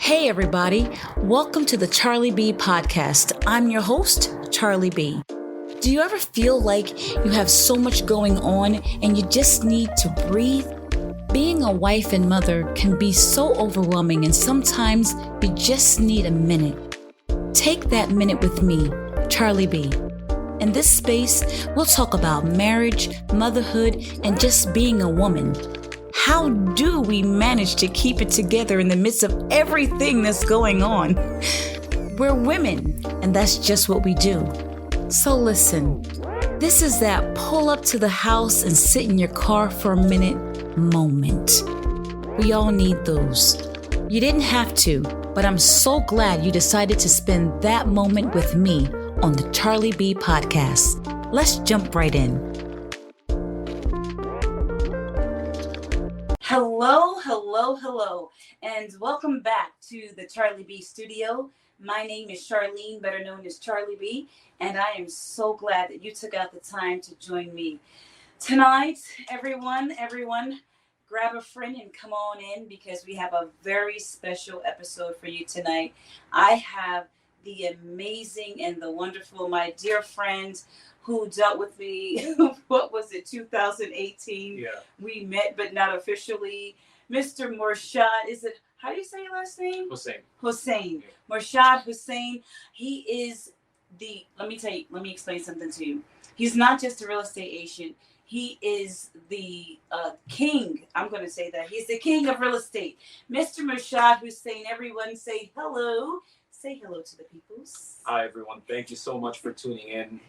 Hey everybody, welcome to the CharlieB Podcast. I'm your host, CharlieB. Do you ever feel like you have so much going on and you just need to breathe? Being a wife and mother can be so overwhelming, and sometimes you just need a minute. Take that minute with me, CharlieB. In this space, we'll talk about marriage, motherhood, and just being a woman. How do we manage to keep it together in the midst of everything that's going on? We're women, and that's just what we do. So listen, this is that pull up to the house and sit in your car for a minute moment. We all need those. You didn't have to, but I'm so glad you decided to spend that moment with me on the CharlieB Podcast. Let's jump right in. Hello, and welcome back to the CharlieB studio. My name is Charlene, better known as CharlieB, and I am so glad that you took out the time to join me. Tonight, everyone, grab a friend and come on in because we have a very special episode for you tonight. I have the amazing and the wonderful, my dear friend who dealt with me, 2018? Yeah. We met, but not officially. Mr. Morshad, how do you say your last name? Hossain. Yeah. Morshad Saami Hossain. He is let me explain something to you. He's not just a real estate agent. He is the king. I'm going to say that. He's the king of real estate. Mr. Morshad Hossain, everyone say hello. Say hello to the peoples. Hi, everyone. Thank you so much for tuning in.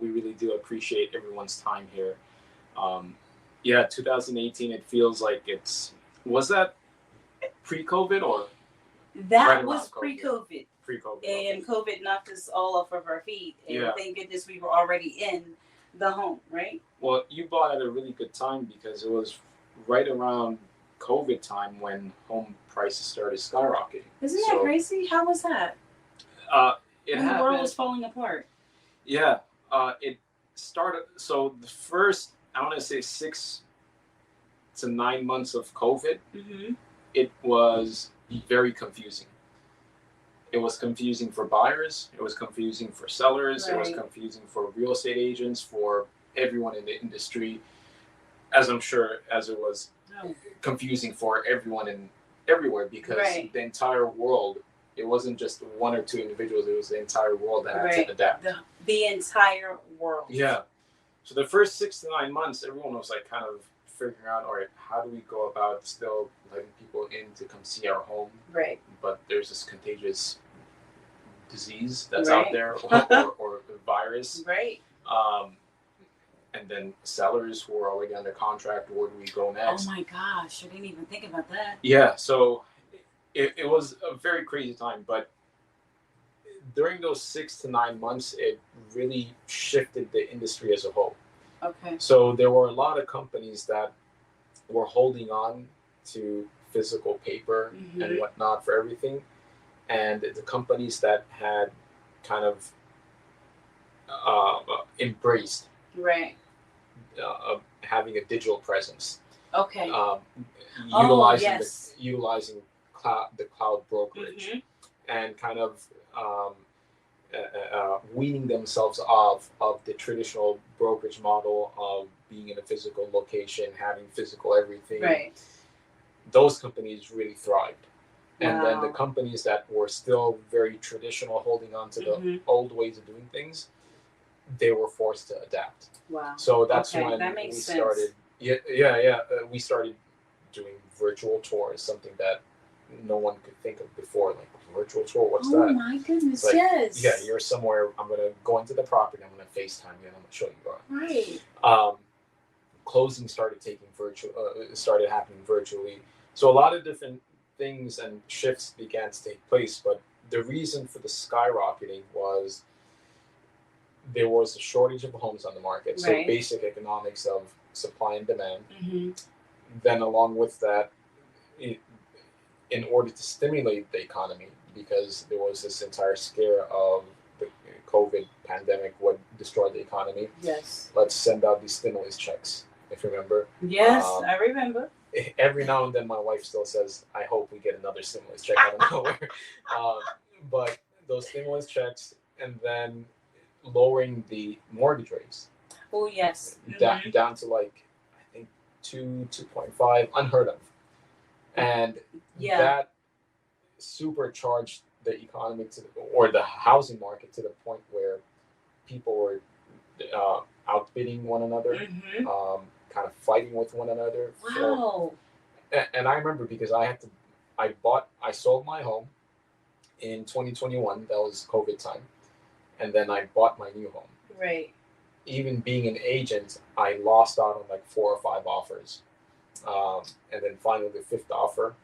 We really do appreciate everyone's time here. 2018, it feels like was that pre-COVID or? That was pre-COVID. Pre-COVID. And COVID knocked us all off of our feet. And thank goodness we were already in the home, right? Well, you bought at a really good time because it was right around COVID time when home prices started skyrocketing. Isn't that crazy? How was that? When the world was falling apart. Yeah. It started, so the first, I want to say 6 to 9 months of COVID, It was very confusing. It was confusing for buyers. It was confusing for sellers. Right. It was confusing for real estate agents, for everyone in the industry, as I'm sure as it was confusing for everyone everywhere because the entire world, it wasn't just one or two individuals, it was the entire world that had to adapt. The entire world. Yeah. So the first 6 to 9 months, everyone was like kind of figuring out, all right, how do we go about still letting people in to come see our home? Right. But there's this contagious disease that's out there or virus. Right. And then sellers who are already under contract, where do we go next? Oh my gosh, I didn't even think about that. Yeah, so it was a very crazy time, but during those 6 to 9 months, it really shifted the industry as a whole. Okay. So there were a lot of companies that were holding on to physical paper and whatnot for everything. And the companies that had kind of embraced having a digital presence. Okay. Utilizing the cloud brokerage and kind of weaning themselves off of the traditional brokerage model of being in a physical location, having physical everything. Right. Those companies really thrived. And then the companies that were still very traditional, holding on to the old ways of doing things, they were forced to adapt. Wow. So that's when we started. We started doing virtual tours, something that no one could think of before. Like, virtual tour, what's that? Oh my goodness, like, yes. Yeah, you're somewhere. I'm gonna go into the property. I'm gonna FaceTime you, and I'm gonna show you around. Right. Closing started happening virtually. So a lot of different things and shifts began to take place. But the reason for the skyrocketing was there was a shortage of homes on the market. So basic economics of supply and demand. Then along with that, in order to stimulate the economy, because there was this entire scare of the COVID pandemic would destroy the economy. Yes. Let's send out these stimulus checks. if you remember. Yes, I remember. Every now and then, my wife still says, "I hope we get another stimulus check out of nowhere." But those stimulus checks, and then lowering the mortgage rates. Oh yes. Down to like I think 2.5, unheard of, and that supercharged the economy or the housing market to the point where people were outbidding one another, kind of fighting with one another. Wow. And I remember because I sold my home in 2021. That was COVID time, and then I bought my new home. Right. Even being an agent, I lost out on like 4 or 5 offers, and then finally the 5th offer,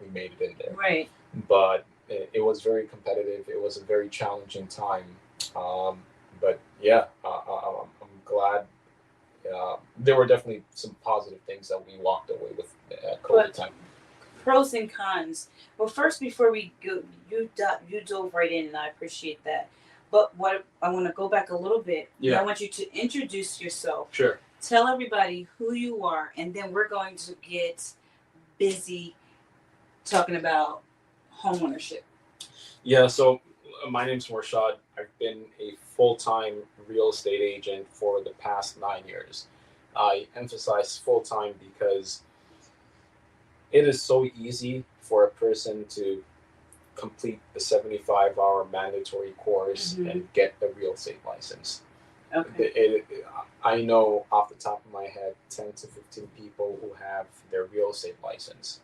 we made it in there. Right. But it was very competitive. It was a very challenging time. But yeah, I'm glad. There were definitely some positive things that we walked away with at COVID time. Pros and cons. Well, first, before we go, you dove right in, and I appreciate that. But what I want to go back a little bit. Yeah. I want you to introduce yourself. Sure. Tell everybody who you are, and then we're going to get busy talking about homeownership. Yeah. So my name's Morshad. I've been a full-time real estate agent for the past 9 years. I emphasize full-time because it is so easy for a person to complete the 75-hour mandatory course and get a real estate license. Okay. I know off the top of my head 10 to 15 people who have their real estate license,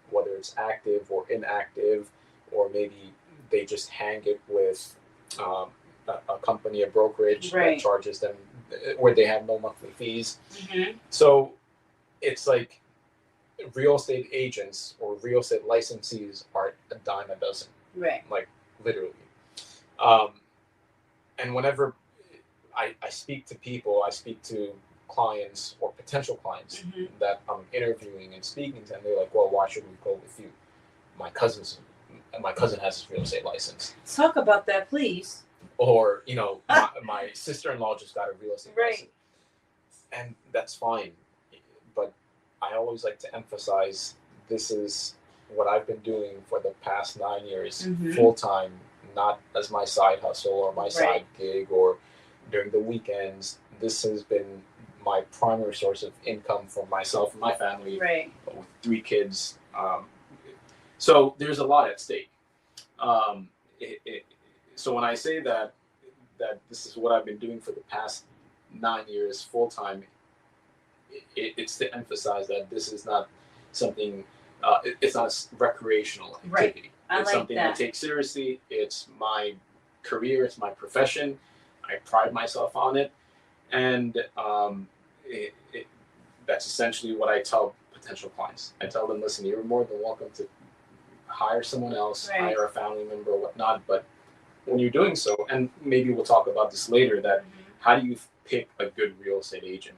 whether it's active or inactive, or maybe they just hang it with a company, a brokerage that charges them, where they have no monthly fees. So it's like real estate agents or real estate licensees are a dime a dozen. Right. Like literally. And whenever I speak to people, I speak to clients or potential clients that I'm interviewing and speaking to, and they're like, "Well, why should we go with you? My cousin has his real estate license." Talk about that, please. Or my sister-in-law just got a real estate license, and that's fine. But I always like to emphasize this is what I've been doing for the past 9 years, full time, not as my side hustle or my side gig or during the weekends. This has been my primary source of income for myself and my family, with 3 kids. So there's a lot at stake. So when I say that this is what I've been doing for the past 9 years full time, it's to emphasize that this is not something. It's not a recreational activity. It's something I take seriously. It's my career. It's my profession. I pride myself on it, and that's essentially what I tell potential clients. I tell them, listen, you're more than welcome to hire someone else, hire a family member or whatnot, but when you're doing so, and maybe we'll talk about this later, that how do you pick a good real estate agent?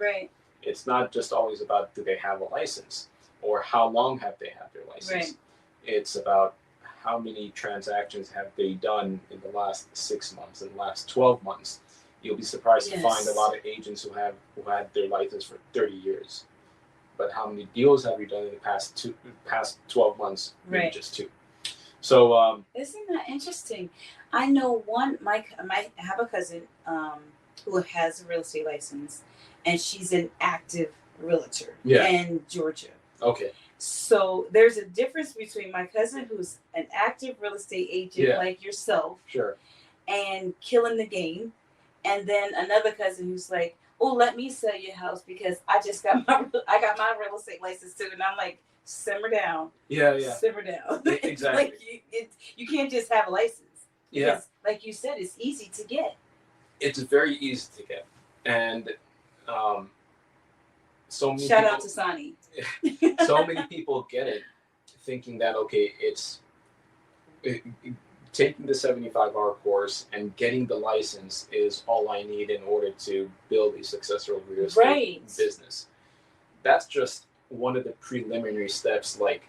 It's not just always about do they have a license or how long have they had their license. It's about how many transactions have they done in the last 6 months, in the last 12 months. You'll be surprised to find a lot of agents who had their license for 30 years. But how many deals have you done in the past 12 months? Maybe just 2. So isn't that interesting? I know I have a cousin who has a real estate license, and she's an active realtor in Georgia. Okay. So there's a difference between my cousin, who's an active real estate agent like yourself, and killing the game, and then another cousin who's like, "Oh, let me sell your house because I got my real estate license too," and I'm like, simmer down. Simmer down. Exactly. Like you can't just have a license. Because, like you said, it's easy to get. It's very easy to get, and so many. Shout out to Sonny. So many people get it, thinking that it's taking the 75-hour course and getting the license is all I need in order to build a successful real estate business. That's just one of the preliminary steps, like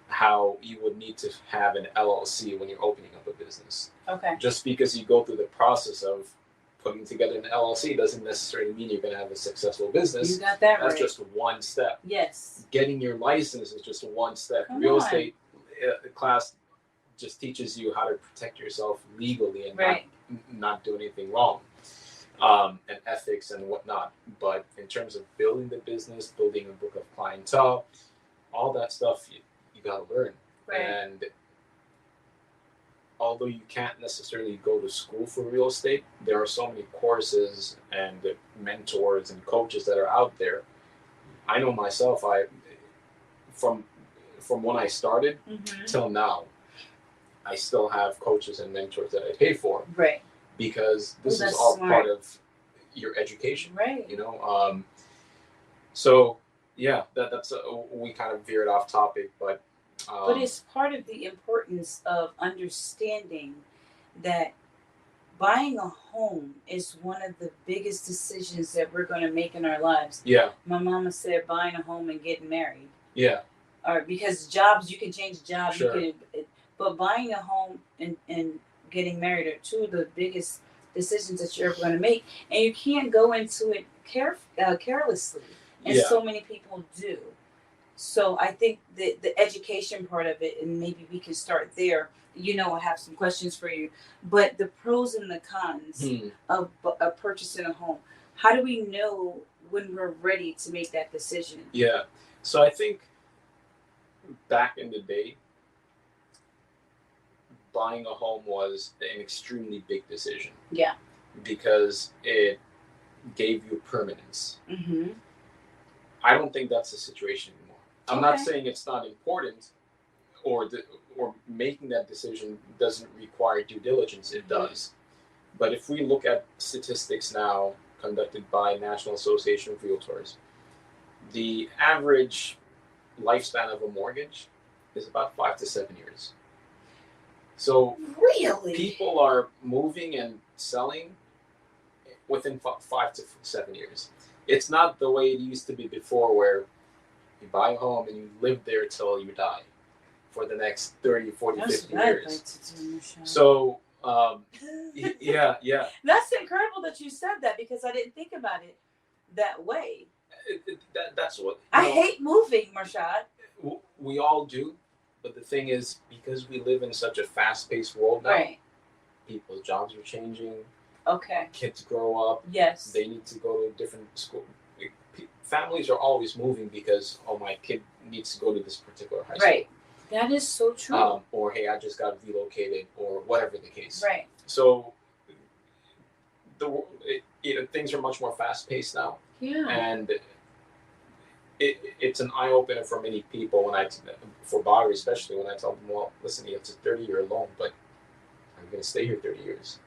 how you would need to have an LLC when you're opening up a business. Okay. Just because you go through the process of putting together an LLC doesn't necessarily mean you're going to have a successful business. You got that That's right. just one step. Yes. Getting your license is just one step. Come Real on. estate class just teaches you how to protect yourself legally and not do anything wrong, and ethics and whatnot. But in terms of building the business, building a book of clientele, all that stuff you got to learn. Right. And although you can't necessarily go to school for real estate, there are so many courses and mentors and coaches that are out there. I know myself, from when I started till now, I still have coaches and mentors that I pay for. Right. Because this is all part of your education. Right. You know, so yeah, that's we kind of veered off topic, but it's part of the importance of understanding that buying a home is one of the biggest decisions that we're going to make in our lives. Yeah. My mama said buying a home and getting married. Yeah. Or because jobs, you can change jobs. Sure. But buying a home and getting married are two of the biggest decisions that you're ever going to make. And you can't go into it carelessly. And so many people do. So I think the education part of it, and maybe we can start there. You know, I have some questions for you. But the pros and the cons of purchasing a home. How do we know when we're ready to make that decision? Yeah. So I think back in the day, buying a home was an extremely big decision. Yeah. Because it gave you permanence. Mm-hmm. I don't think that's the situation anymore. I'm not saying it's not important, or making that decision doesn't require due diligence. It does. But if we look at statistics now conducted by National Association of Realtors, the average lifespan of a mortgage is about 5 to 7 years. So really, people are moving and selling within 5 to 7 years. It's not the way it used to be before, where you buy a home and you live there till you die for the next 30, 40, That's 50 years. Like to do, so, yeah. That's incredible that you said that, because I didn't think about it that way. That's what... I hate moving, Morshad. We all do. But the thing is, because we live in such a fast-paced world now, people's jobs are changing. Okay. Kids grow up. Yes. They need to go to a different school. Families are always moving because, my kid needs to go to this particular high school. Right. That is so true. Or, hey, I just got relocated, or whatever the case. Right. So, things are much more fast-paced now. Yeah. And it's an eye-opener for many people, for buyers especially, when I tell them, well, listen, it's a 30-year loan, but I'm going to stay here 30 years.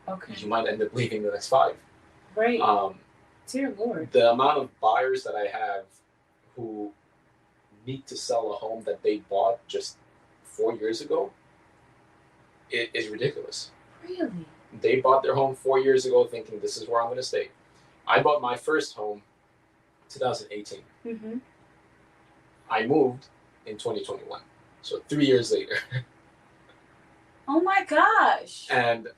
Okay. You might end up leaving the next 5. Right. Dear Lord. The amount of buyers that I have who need to sell a home that they bought just 4 years ago, it is ridiculous. Really? They bought their home 4 years ago thinking, this is where I'm going to stay. I bought my first home 2018. Mm-hmm. I moved in 2021. So 3 years later. Oh my gosh. And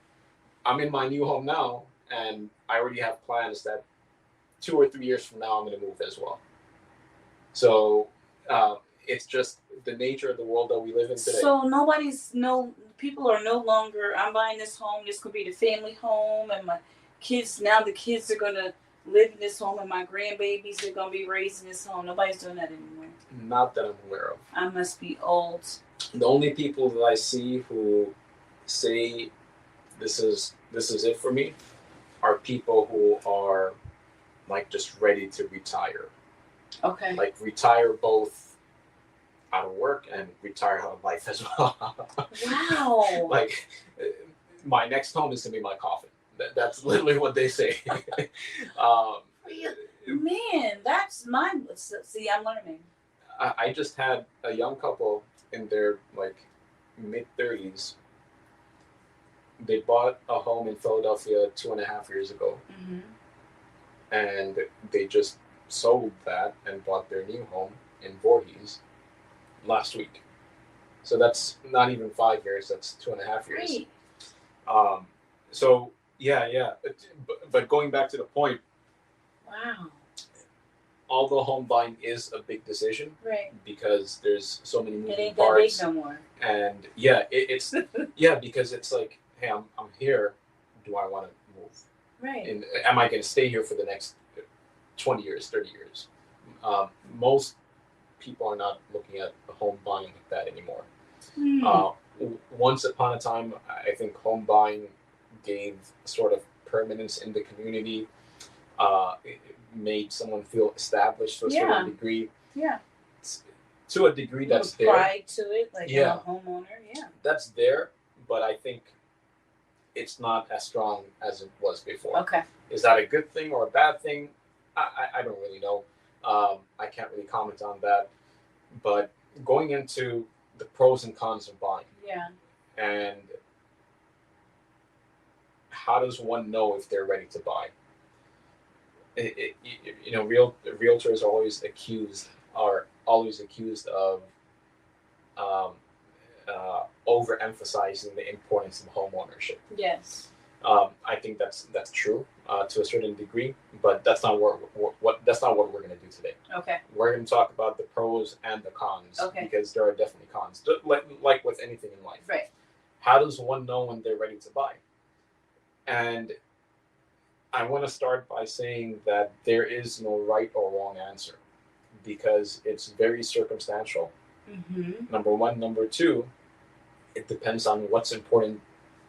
I'm in my new home now, and I already have plans that 2 or 3 years from now I'm going to move as well. So it's just the nature of the world that we live in today. So people are no longer, I'm buying this home, this could be the family home, and my kids, now the kids are going to live in this home, and my grandbabies are going to be raised in this home. Nobody's doing that anymore. Not that I'm aware of. I must be old. The only people that I see who say this is it for me are people who are just ready to retire. Okay. Retire both out of work and retire out of life as well. Wow. My next home is going to be my coffin. That's literally what they say. Man, that's mind. See, I'm learning. I just had a young couple in their mid-30s. They bought a home in Philadelphia 2.5 years ago. Mm-hmm. And they just sold that and bought their new home in Voorhees last week. So that's not even 5 years, that's 2.5 years. Great. So Yeah. But going back to the point, Wow. although home buying is a big decision, Right. because there's so many It moving ain't that parts, big no more. and yeah, it's because it's like, hey, I'm here. Do I want to move? Right. And am I going to stay here for the next 20 years, 30 years? Most people are not looking at the home buying like that anymore. Once upon a time, I think home buying gave sort of permanence in the community. It made someone feel established to a certain degree. Yeah. To a degree, that's there. Pride to it, like I'm a homeowner. Yeah. That's there, but I think it's not as strong as it was before. Okay. Is that a good thing or a bad thing? I don't really know. I can't really comment on that. But going into the pros and cons of buying. Yeah. And how does one know if they're ready to buy? Realtors are always accused of overemphasizing the importance of home ownership. Yes. I think that's true to a certain degree, but that's not what we're going to do today. Okay. We're going to talk about the pros and the cons, because there are definitely cons, like with anything in life. Right. How does one know when they're ready to buy? And I want to start by saying that there is no right or wrong answer, because it's very circumstantial. Mm-hmm. Number one. Number two, it depends on what's important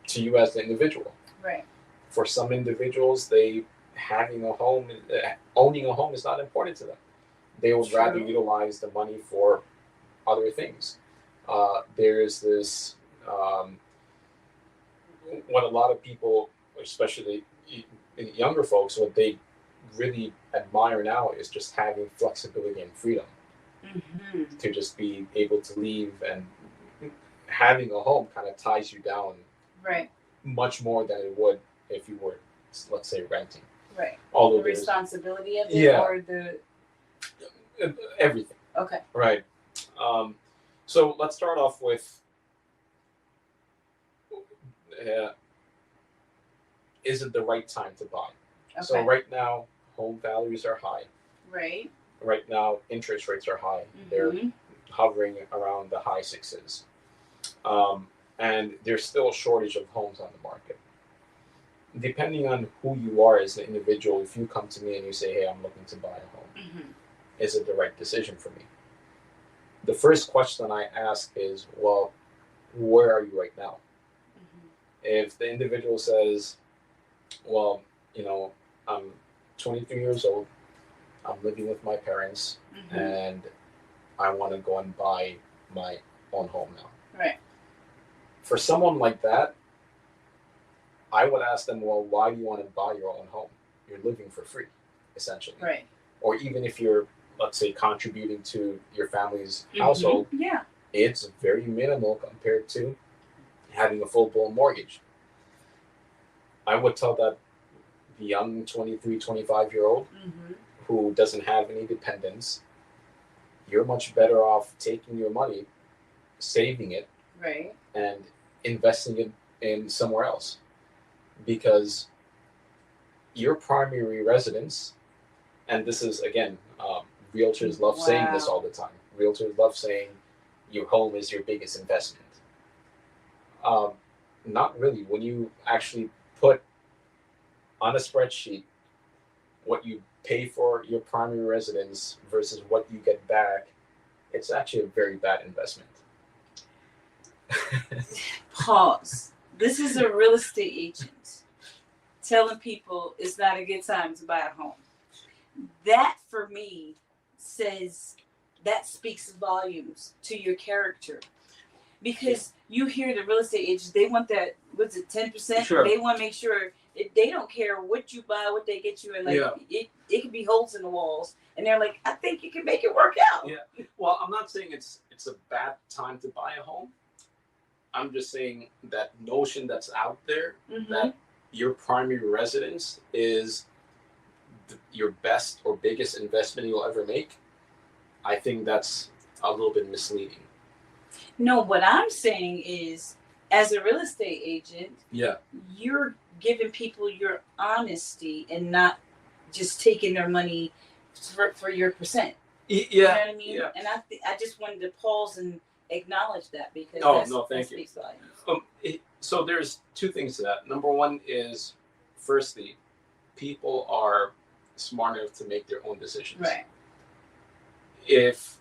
to you as the individual. Right. For some individuals, owning a home is not important to them. They would rather utilize the money for other things. There's this, what a lot of people, especially younger folks, what they really admire now is just having flexibility and freedom. Mm-hmm. To just be able to leave, and having a home kind of ties you down. Right. Much more than it would if you were, let's say, renting. Right. Although the responsibility of it, or the everything. Okay. Right. So let's start off with, is it the right time to buy? Okay. So right now, home values are high. Right. Right now, interest rates are high. Mm-hmm. They're hovering around the high sixes. And there's still a shortage of homes on the market. Depending on who you are as an individual, if you come to me and you say, hey, I'm looking to buy a home, is it the right decision for me? The first question I ask is, well, where are you right now? If the individual says, well, I'm 23 years old, I'm living with my parents, and I want to go and buy my own home now. Right. For someone like that, I would ask them, well, why do you want to buy your own home? You're living for free, essentially. Right. Or even if you're, let's say, contributing to your family's household, it's very minimal compared to having a full-blown mortgage. I would tell that the young 23, 25-year-old who doesn't have any dependents, you're much better off taking your money, saving it, right, and investing it in somewhere else, because your primary residence, and this is again, realtors love saying this all the time. Realtors love saying your home is your biggest investment. Not really. When you actually put on a spreadsheet what you pay for your primary residence versus what you get back, it's actually a very bad investment. Pause. This is a real estate agent telling people it's not a good time to buy a home. That, for me, that speaks volumes to your character. Because you hear the real estate agents, they want that, what's it, 10%? Sure. They want to make sure they don't care what you buy, what they get you, and it could be holes in the walls. And they're like, I think you can make it work out. Yeah. Well, I'm not saying it's a bad time to buy a home. I'm just saying that notion that's out there that your primary residence is your best or biggest investment you'll ever make. I think that's a little bit misleading. No, what I'm saying is, as a real estate agent, you're giving people your honesty and not just taking their money for your percent. Yeah, you know what I mean? Yeah. And I just wanted to pause and acknowledge that because thank you. So there's two things to that. Number one is, firstly, people are smart enough to make their own decisions. Right. If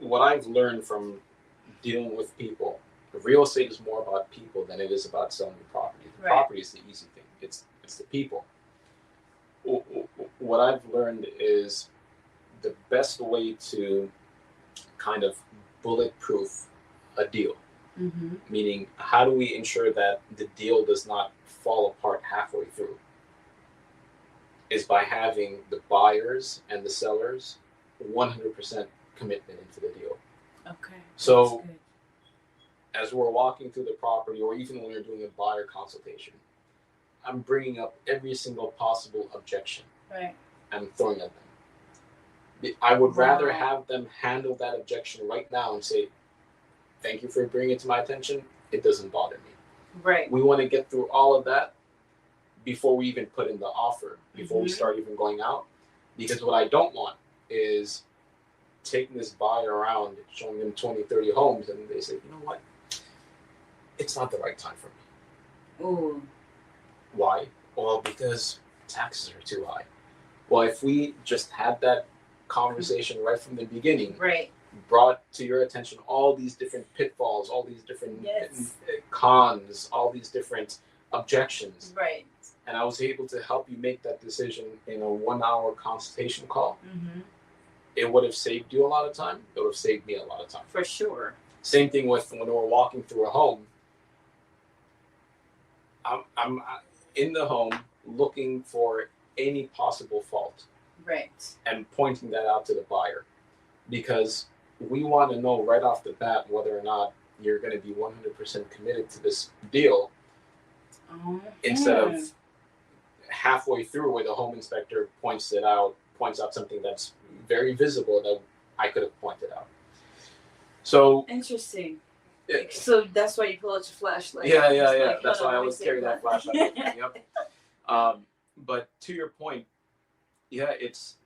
what I've learned from dealing with people, real estate is more about people than it is about selling the property. The property is the easy thing. It's the people. What I've learned is the best way to kind of bulletproof a deal, meaning how do we ensure that the deal does not fall apart halfway through, is by having the buyers and the sellers 100% commitment into the deal. Okay. So as we're walking through the property, or even when we're doing a buyer consultation, I'm bringing up every single possible objection. Right. I'm throwing at them. I would rather have them handle that objection right now and say, thank you for bringing it to my attention. It doesn't bother me. Right. We want to get through all of that before we even put in the offer, before we start even going out. Because what I don't want is taking this buyer around, showing them 20, 30 homes, and they say, you know what? It's not the right time for me. Ooh. Why? Well, because taxes are too high. Well, if we just had that conversation right from the beginning, brought to your attention all these different pitfalls, all these different cons, all these different objections, and I was able to help you make that decision in a 1-hour consultation call, it would have saved you a lot of time. It would have saved me a lot of time. For sure. Same thing with when we're walking through a home. I'm in the home looking for any possible fault. Right. And pointing that out to the buyer, because we want to know right off the bat whether or not you're going to be 100% committed to this deal, instead of halfway through where the home inspector points out something that's very visible that I could have pointed out. So interesting. So that's why you pull out your flashlight. Yeah. Like, that's why I always carry that flashlight. Yep. But to your point, it's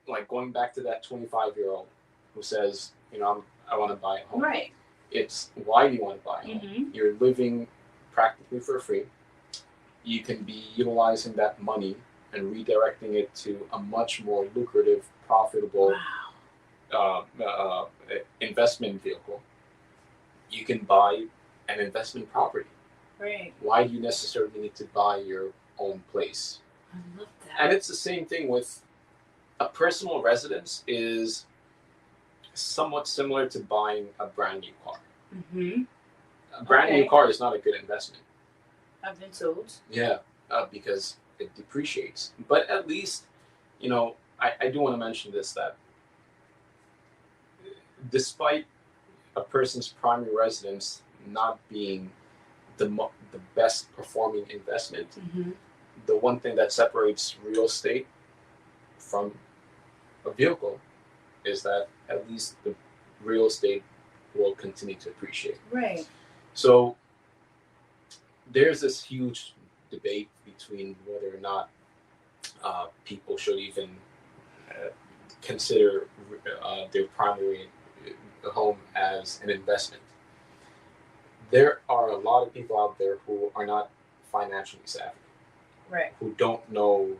like going back to that 25-year-old who says, I want to buy a home. Right. It's why do you want to buy a home? You're living practically for free. You can be utilizing that money and redirecting it to a much more lucrative, profitable investment vehicle. You can buy an investment property. Right. Why do you necessarily need to buy your own place? I love that. And it's the same thing with a personal residence is somewhat similar to buying a brand new car. A brand new car is not a good investment. I've been told. Yeah, because it depreciates. But at least, I do want to mention this, that despite a person's primary residence not being the best performing investment, the one thing that separates real estate from a vehicle is that at least the real estate will continue to appreciate. Right. So there's this huge debate between whether or not people should even consider their primary home as an investment. There are a lot of people out there who are not financially savvy. Right. Who don't know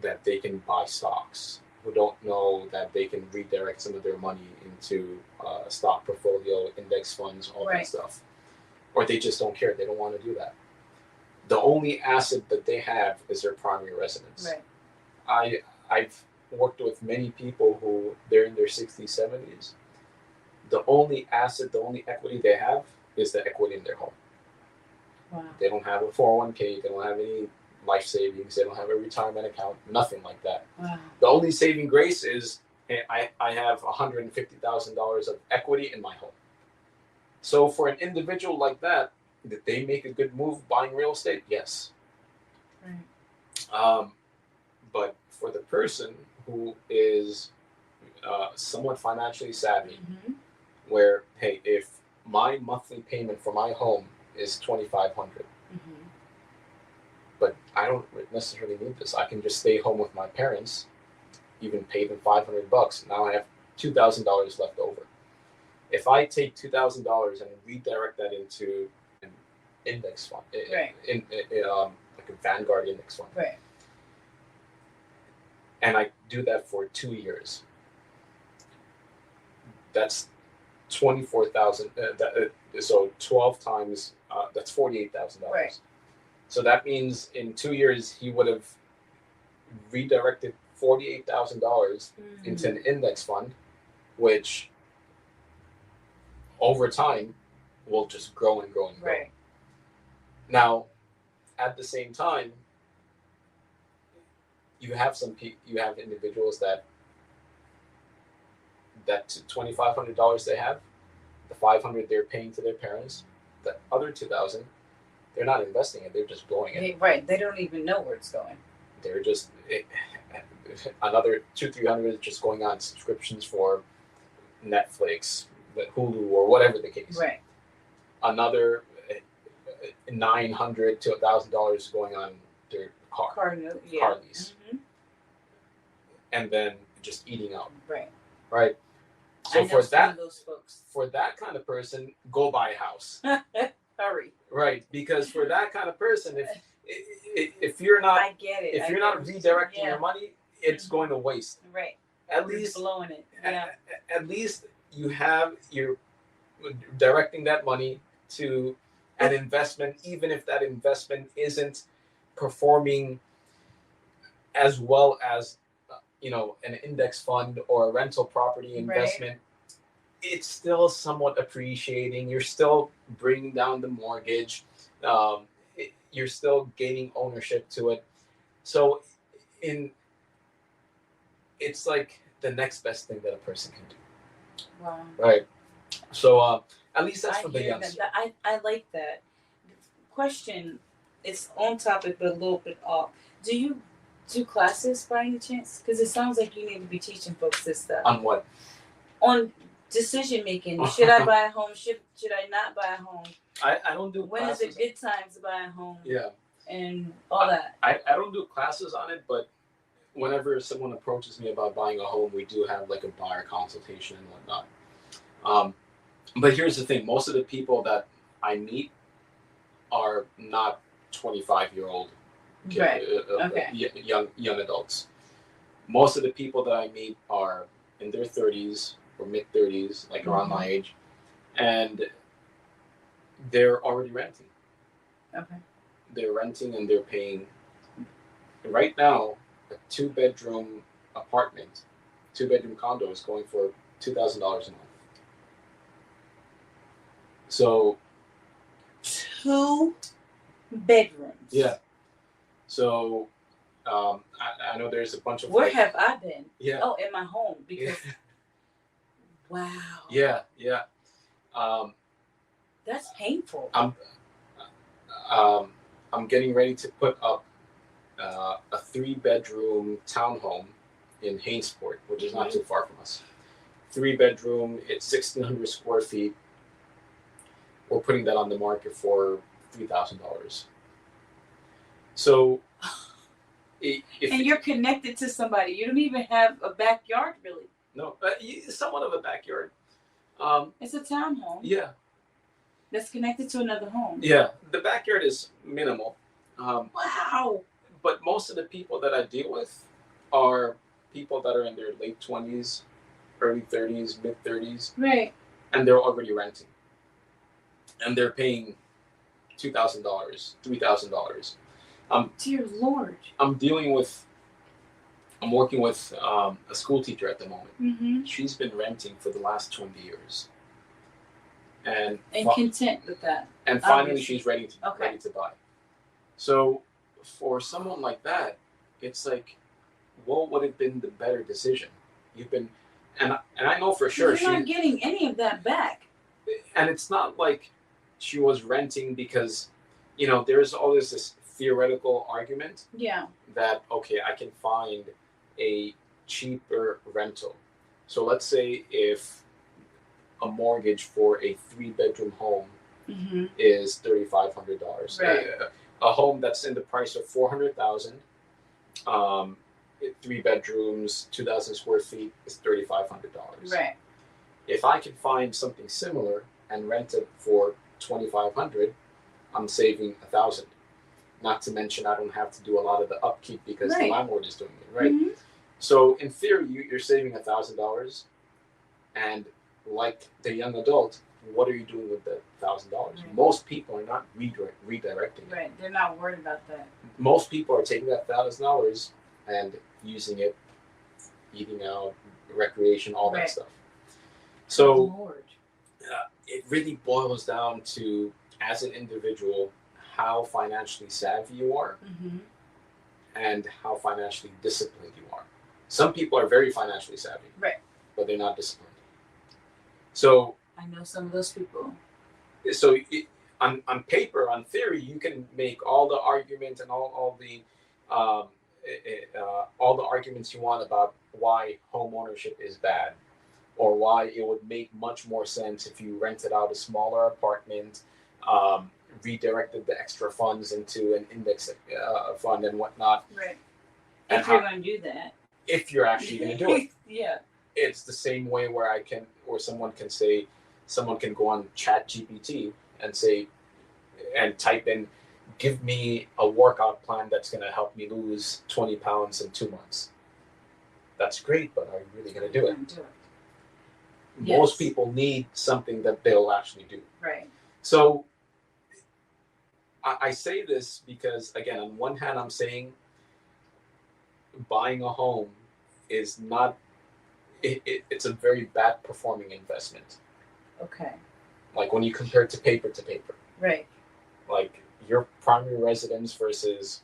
that they can buy stocks, who don't know that they can redirect some of their money into a stock portfolio, index funds, all that stuff. Or they just don't care. They don't want to do that. The only asset that they have is their primary residence. Right. I've worked with many people who they're in their 60s, 70s. The only asset, the only equity they have is the equity in their home. Wow. They don't have a 401k. They don't have any life savings. They don't have a retirement account. Nothing like that. Wow. The only saving grace is, hey, I have $150,000 of equity in my home. So for an individual like that, did they make a good move buying real estate? Yes. Right. But for the person who is somewhat financially savvy, where, hey, if my monthly payment for my home is $2,500. But I don't necessarily need this. I can just stay home with my parents, even pay them $500. Now I have $2,000 left over. If I take $2,000 and redirect that into an index fund, right, like a Vanguard index fund, right, and I do that for 2 years, that's 24,000. So 12 times, that's $48,000. right. So that means in 2 years he would have redirected $48,000 into an index fund, which over time will just grow and grow and grow. Right. Now, at the same time, you have individuals that $2,500 they have, the $500 they're paying to their parents, the other $2,000 they're not investing it, they're just blowing it. Right, they don't even know where it's going. They're just another $200-300 is just going on subscriptions for Netflix, Hulu, or whatever the case. Right. Another $900 to $1,000 going on their car lease, and then just eating out. Right. So for that kind of person, go buy a house. Hurry. Right, because for that kind of person, if you're not, I get it. If you're not redirecting your money, it's going to waste. Right. At least blowing it. Yeah. At least you're directing that money to an investment, even if that investment isn't performing as well as an index fund or a rental property investment. Right. It's still somewhat appreciating. You're still bringing down the mortgage. You're still gaining ownership to it. So it's like the next best thing that a person can do. Wow. Right. So at least that's for the youngsters. I like that. Question, it's on topic but a little bit off. Do you do classes by any chance? Because it sounds like you need to be teaching folks this stuff. On what? On decision making. Should I buy a home? Should I not buy a home? I don't do when classes. Is a good time to buy a home? Yeah. And all that. I don't do classes on it, but whenever someone approaches me about buying a home, we do have like a buyer consultation and whatnot. But here's the thing. Most of the people that I meet are not 25-year-old young adults. Most of the people that I meet are in their 30s or mid-30s, like around my age, and they're already renting. Okay. They're renting and they're paying, right now, a 2-bedroom apartment, 2-bedroom condo is going for $2,000 a month. So 2 bedrooms. Yeah. So I know there's a bunch of. Where have I been? Yeah. Oh, in my home because. Wow. Yeah. That's painful. I'm getting ready to put up a 3-bedroom townhome in Hainesport, which is not too far from us. 3-bedroom, it's 1,600 square feet. We're putting that on the market for $3,000. So, and you're connected to somebody. You don't even have a backyard, really. No, somewhat of a backyard. It's a townhome. Yeah. That's connected to another home. Yeah, the backyard is minimal. Wow. But most of the people that I deal with are people that are in their late 20s, early 30s, mid 30s. Right. And they're already renting. And they're paying $2,000, $3,000. Dear Lord. I'm working with a school teacher at the moment. Mm-hmm. She's been renting for the last 20 years. And content with that. And finally she's ready to buy. So for someone like that, it's like, what would have been the better decision? And I know for sure you're not getting any of that back. And it's not like she was renting because, there's always this theoretical argument. Yeah. That, okay, I can find a cheaper rental. So let's say if a mortgage for a 3-bedroom home is $3,500. Right. A home that's in the price of $400,000, 3 bedrooms, 2,000 square feet is $3,500. Right. If I can find something similar and rent it for $2,500, I'm saving $1,000. Not to mention, I don't have to do a lot of the upkeep because the landlord is doing it, right? So in theory, you're saving $1,000, and like the young adult, what are you doing with the $1,000? Most people are not redirecting. Right, they're not worried about that. Most people are taking that $1,000 and using it, eating out, recreation, all that stuff. So it really boils down to, as an individual, how financially savvy you are and how financially disciplined you are. Some people are very financially savvy, but they're not disciplined. So I know some of those people. So on paper, on theory, you can make all the arguments and all the arguments you want about why homeownership is bad, or why it would make much more sense if you rented out a smaller apartment, redirected the extra funds into an index fund and whatnot. Right. If you're going to do that. If you're actually going to do it. Yeah. It's the same way where someone can say, someone can go on ChatGPT and say, and type in, give me a workout plan that's going to help me lose 20 pounds in 2 months. That's great, but are you really going to do it? Most people need something that they'll actually do. Right. So I say this because, again, on one hand, I'm saying buying a home is not, it's a very bad performing investment. Okay. Like when you compare it to paper. Right. Like your primary residence versus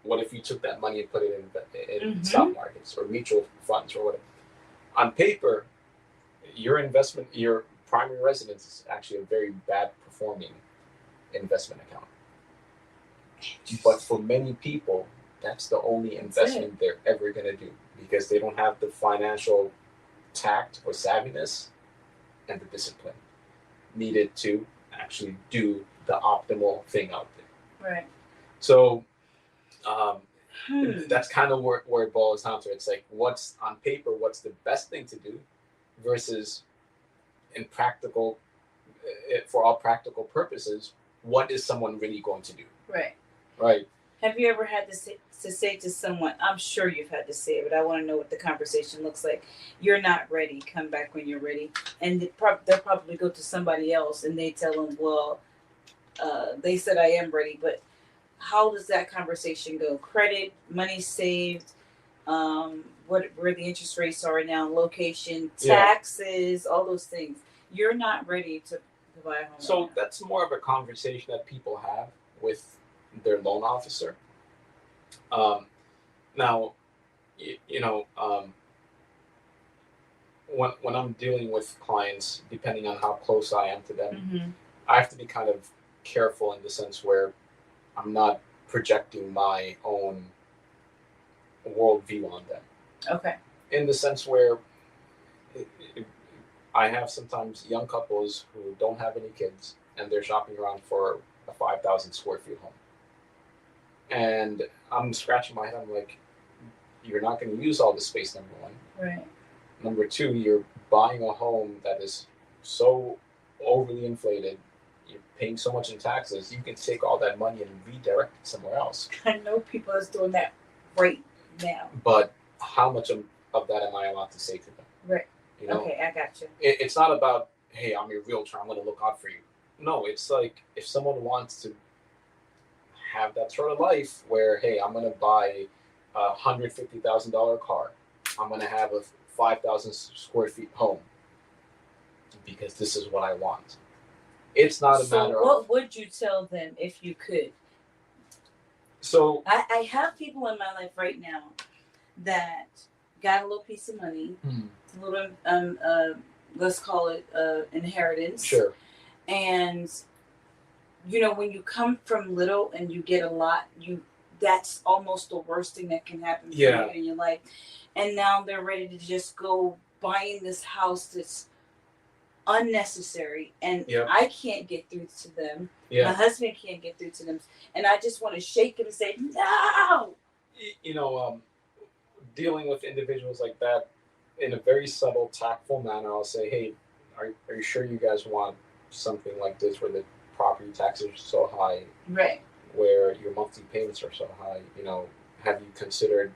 what if you took that money and put it in stock markets or mutual funds or whatever. On paper, your primary residence is actually a very bad performing investment account. But for many people, that's the only investment they're ever going to do because they don't have the financial tact or savviness and the discipline needed to actually do the optimal thing out there. Right. So that's kind of where it boils down to. It's like, what's on paper, what's the best thing to do versus in practical, for all practical purposes, what is someone really going to do? Right. Right. Have you ever had to say to someone, I'm sure you've had to say it, but I want to know what the conversation looks like. You're not ready. Come back when you're ready. And they'll probably go to somebody else and they tell them, well, they said I am ready. But how does that conversation go? Credit, money saved, where the interest rates are now, location, taxes, all those things. You're not ready to buy a home. So right, that's more of a conversation that people have with their loan officer. Now, when I'm dealing with clients, depending on how close I am to them, I have to be kind of careful in the sense where I'm not projecting my own worldview on them. Okay. In the sense where I have sometimes young couples who don't have any kids and they're shopping around for a 5,000 square feet home. And I'm scratching my head. I'm like, you're not going to use all the space, number one. Right. Number two, you're buying a home that is so overly inflated. You're paying so much in taxes. You can take all that money and redirect it somewhere else. I know people are doing that right now. But how much of that am I allowed to say to them? Right. Okay, I got you. It's not about, hey, I'm your realtor, I'm going to look out for you. No, it's like if someone wants to have that sort of life where, hey, I'm going to buy a $150,000 car. I'm going to have a 5,000 square feet home because this is what I want. It's not a matter of... So what would you tell them if you could? So... I have people in my life right now that got a little piece of money, a little, let's call it inheritance. Sure. And... when you come from little and you get a lot, that's almost the worst thing that can happen for you in your life. And now they're ready to just go buying this house that's unnecessary, and I can't get through to them. My husband can't get through to them, and I just want to shake him and say, no. Dealing with individuals like that in a very subtle, tactful manner, I'll say, hey, are you sure you guys want something like this where the property taxes are so high, right? Where your monthly payments are so high? Have you considered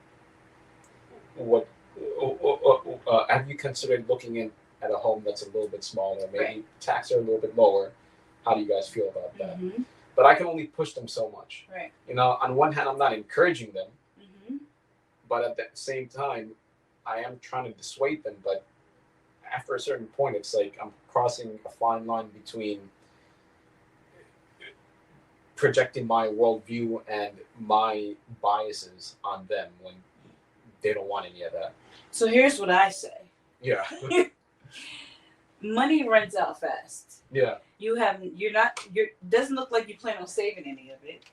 have you considered looking at a home that's a little bit smaller, maybe taxes are a little bit lower? How do you guys feel about that? Mm-hmm. But I can only push them so much. Right. On one hand, I'm not encouraging them, but at the same time, I am trying to dissuade them. But after a certain point, it's like I'm crossing a fine line between projecting my worldview and my biases on them when they don't want any of that. So here's what I say. Yeah. Money runs out fast. Yeah. Doesn't look like you plan on saving any of it.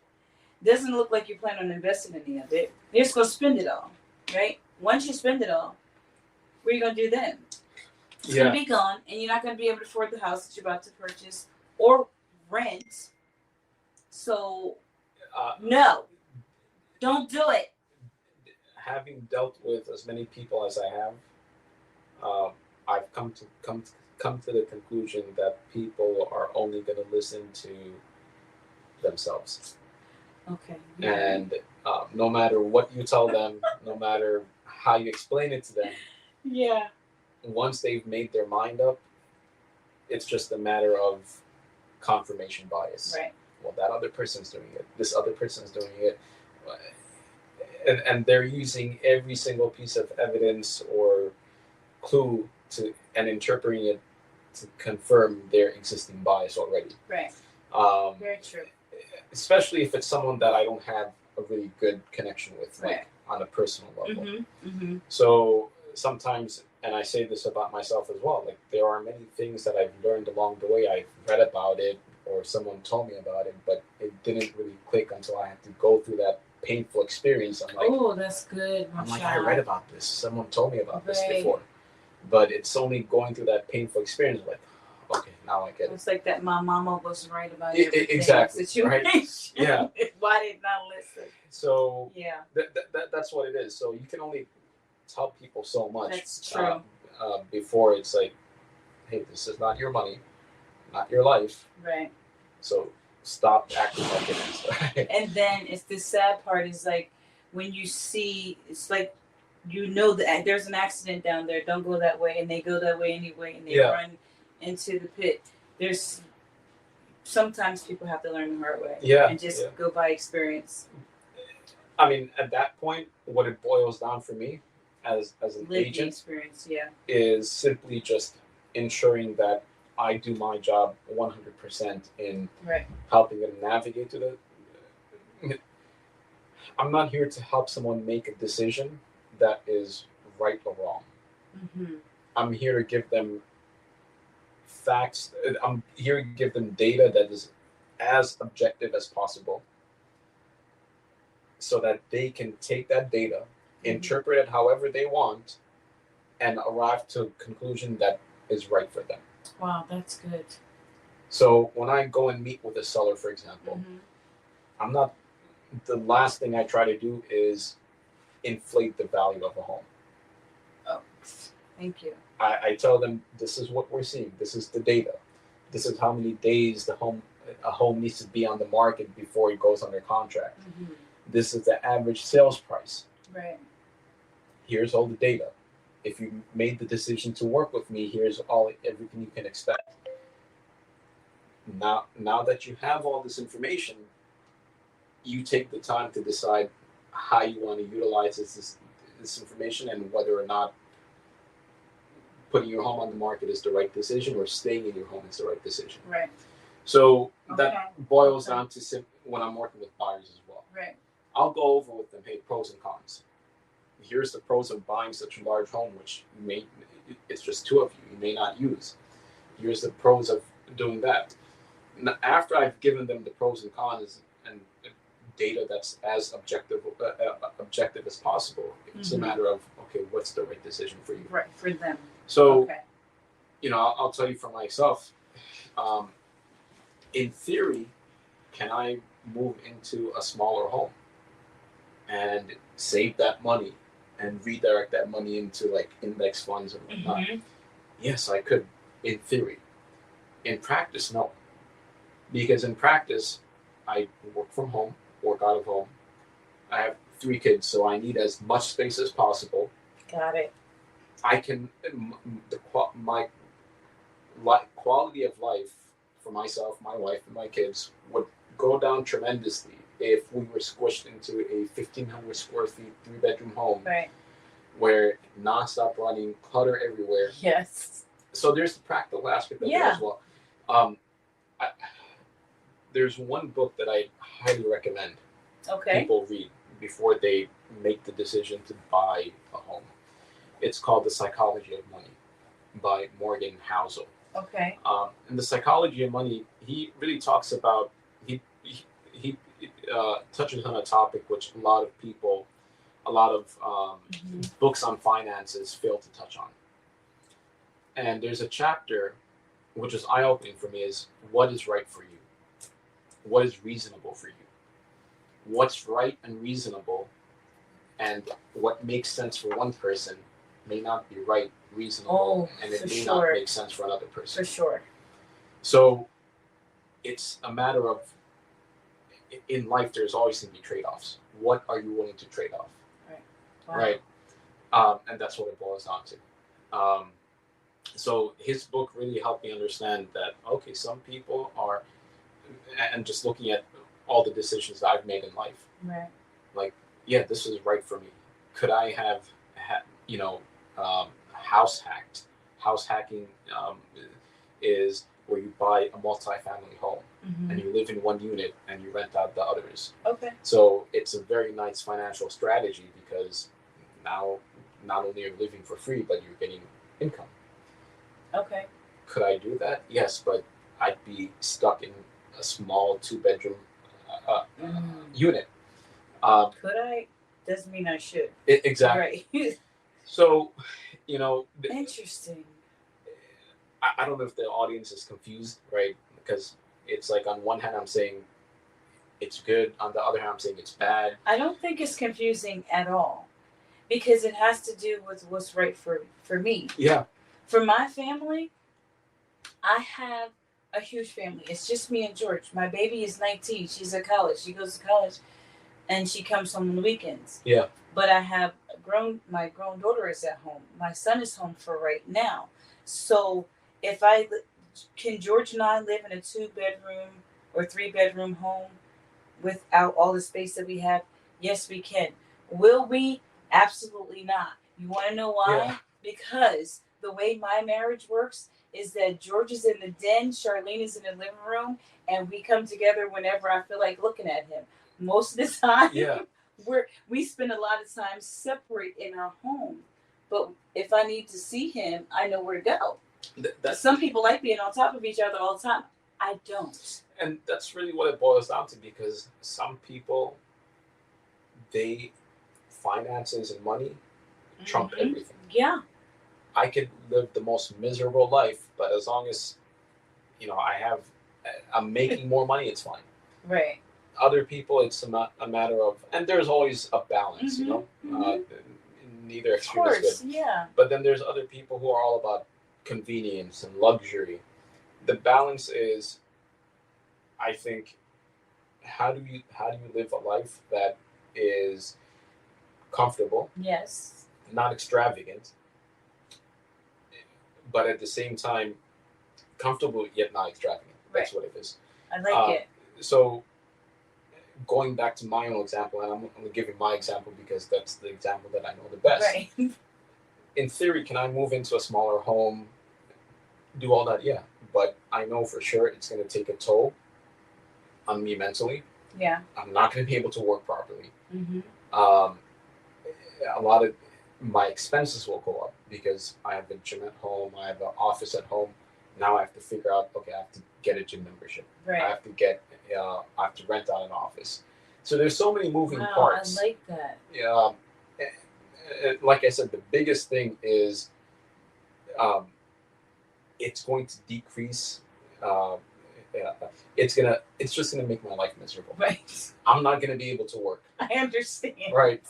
Doesn't look like you plan on investing any of it. You're just going to spend it all, right? Once you spend it all, what are you going to do then? It's going to be gone, and you're not going to be able to afford the house that you're about to purchase or rent. So, no, don't do it. Having dealt with as many people as I have, I've come to the conclusion that people are only going to listen to themselves. Okay. Yeah. And no matter what you tell them, no matter how you explain it to them, once they've made their mind up, it's just a matter of confirmation bias. Right. Well, that other person's doing it. This other person's doing it. And they're using every single piece of evidence or clue and interpreting it to confirm their existing bias already. Right. Very true. Especially if it's someone that I don't have a really good connection with, like on a personal level. Mm-hmm. Mm-hmm. So sometimes, and I say this about myself as well, like there are many things that I've learned along the way. I've read about it or someone told me about it, but it didn't really click until I had to go through that painful experience. I'm like, oh, that's good. I'm like, I read about this. Someone told me about this before. But it's only going through that painful experience, like, okay, now I get it. It's like that my mama was right about everything. Exactly. Right? Yeah. Why did not listen? So that's what it is. So you can only tell people so much. That's true. Before it's like, hey, this is not your money, not your life. Right. So stop acting like it is. And then it's the sad part is like when you see, it's like, that there's an accident down there, don't go that way, and they go that way anyway, and they run into the pit. There's sometimes people have to learn the hard way and just go by experience. I mean, at that point, what it boils down for me as an agent experience, is simply just ensuring that I do my job 100% in helping them navigate to I'm not here to help someone make a decision that is right or wrong. Mm-hmm. I'm here to give them facts. I'm here to give them data that is as objective as possible so that they can take that data, interpret it however they want, and arrive to a conclusion that is right for them. Wow, that's good. So when I go and meet with a seller, for example, the last thing I try to do is inflate the value of a home. Oh, thank you. I tell them, this is what we're seeing. This is the data. This is how many days a home needs to be on the market before it goes under contract. Mm-hmm. This is the average sales price. Right. Here's all the data. If you made the decision to work with me, here's everything you can expect. Now that you have all this information, you take the time to decide how you want to utilize this information and whether or not putting your home on the market is the right decision or staying in your home is the right decision. Right. So that boils down to when I'm working with buyers as well. Right. I'll go over with them, hey, pros and cons. Here's the pros of buying such a large home, which it's just two of you may not use. Here's the pros of doing that. Now, after I've given them the pros and cons and data that's as objective as possible, it's a matter of, okay, what's the right decision for you? Right, for them. So I'll tell you for myself. In theory, can I move into a smaller home and save that money and redirect that money into like index funds and whatnot? Mm-hmm. Yes, I could, in theory. In practice, no. Because in practice, I work from home, work out of home. I have 3 kids, so I need as much space as possible. Got it. I can, my quality of life for myself, my wife, and my kids would go down tremendously if we were squished into a 1,500 square feet, 3-bedroom home. Right. Where nonstop running, clutter everywhere. Yes. So there's the practical aspect of it as well. There's one book that I highly recommend people read before they make the decision to buy a home. It's called The Psychology of Money by Morgan Housel. Okay. In The Psychology of Money, he really talks about, he touches on a topic which a lot of books on finances fail to touch on. And there's a chapter which is eye-opening for me, is what is right for you? What is reasonable for you? What's right and reasonable and what makes sense for one person may not be right, reasonable, and it may not make sense for another person. For sure. So it's a matter of, in life, there's always going to be trade-offs. What are you willing to trade off? Right. Wow. Right. And that's what it boils down to. So his book really helped me understand that, okay, some people are, and just looking at all the decisions that I've made in life, right? Like, yeah, this is right for me. Could I have, house hacked? House hacking is where you buy a multi-family home and you live in one unit and you rent out the others. Okay. So it's a very nice financial strategy because now not only are you living for free, but you're getting income. Okay. Could I do that? Yes, but I'd be stuck in a small 2-bedroom unit. Could I? Doesn't mean I should. Exactly. Right. So, interesting. I don't know if the audience is confused, right? Because it's like on one hand I'm saying it's good, on the other hand I'm saying it's bad. I don't think it's confusing at all, because it has to do with what's right for me. Yeah. For my family, I have a huge family. It's just me and George. My baby is 19. She's at college. She goes to college, and she comes home on the weekends. Yeah. But I have my grown daughter is at home. My son is home for right now. So can George and I live in a 2-bedroom or 3-bedroom home without all the space that we have? Yes, we can. Will we? Absolutely not. You want to know why? Yeah. Because the way my marriage works is that George is in the den, Charlene is in the living room, and we come together whenever I feel like looking at him. Most of the time, we spend a lot of time separate in our home. But if I need to see him, I know where to go. Some people like being on top of each other all the time. I don't. And that's really what it boils down to, because some people, finances and money trump everything. Yeah. I could live the most miserable life, but as long as, I'm making more money, it's fine. Right. Other people, it's a matter of, and there's always a balance, neither extreme is good. Yeah. But then there's other people who are all about convenience and luxury. The balance is, I think, how do you live a life that is comfortable? Yes. Not extravagant, but at the same time comfortable yet not extravagant. That's what it is. I like it. So going back to my own example, and I'm only giving my example because that's the example that I know the best. Right. In theory, can I move into a smaller home, do all that? Yeah. But I know for sure it's going to take a toll on me mentally. Yeah. I'm not going to be able to work properly. Mm-hmm. A lot of my expenses will go up because I have a gym at home, I have an office at home. Now I have to figure out, okay, I have to get a gym membership. Right. I have to rent out an office. So there's so many moving parts. I like that. Yeah. Like I said, the biggest thing is it's going to decrease. Yeah, it's just gonna make my life miserable. Right. I'm not gonna be able to work. I understand. Right.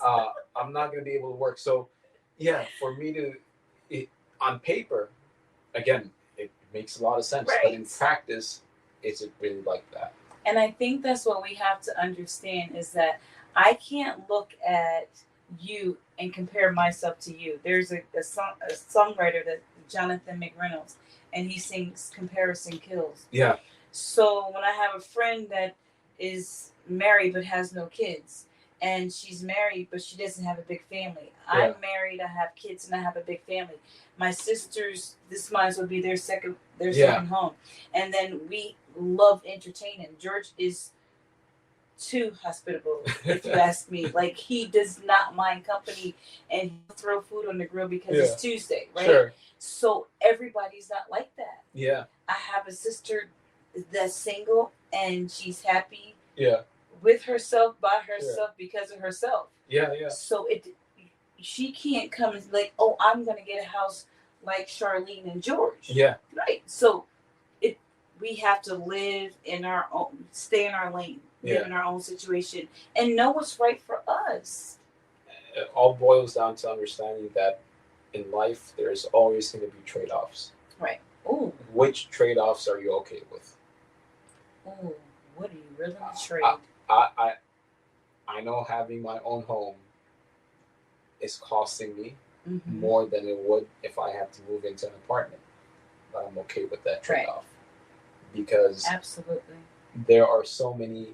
I'm not gonna be able to work. So, yeah, for me to, on paper, again, it makes a lot of sense. Right. But in practice, is it really like that? And I think that's what we have to understand is that I can't look at you and compare myself to you. There's a songwriter, that Jonathan McReynolds, and he sings "Comparison Kills." Yeah. So when I have a friend that is married but has no kids, and she's married but she doesn't have a big family. Yeah. I'm married, I have kids, and I have a big family. My sisters, this might as well be their second home. And then we love entertaining. George is too hospitable, if you ask me. Like, he does not mind company, and he'll throw food on the grill because it's Tuesday, right? Sure. So everybody's not like that. Yeah. I have a sister that's single, and she's happy. Yeah. With herself, by herself, because of herself. Yeah, yeah. So she can't come and like, oh, I'm gonna get a house like Charlene and George. Yeah. Right. So we have to live in our own, stay in our lane, live in our own situation, and know what's right for us. It all boils down to understanding that in life there's always going to be trade-offs. Right. Ooh. Which trade-offs are you okay with? Ooh, what are you willing to trade? I know having my own home is costing me more than it would if I had to move into an apartment. But I'm okay with that trade-off. Because absolutely, there are so many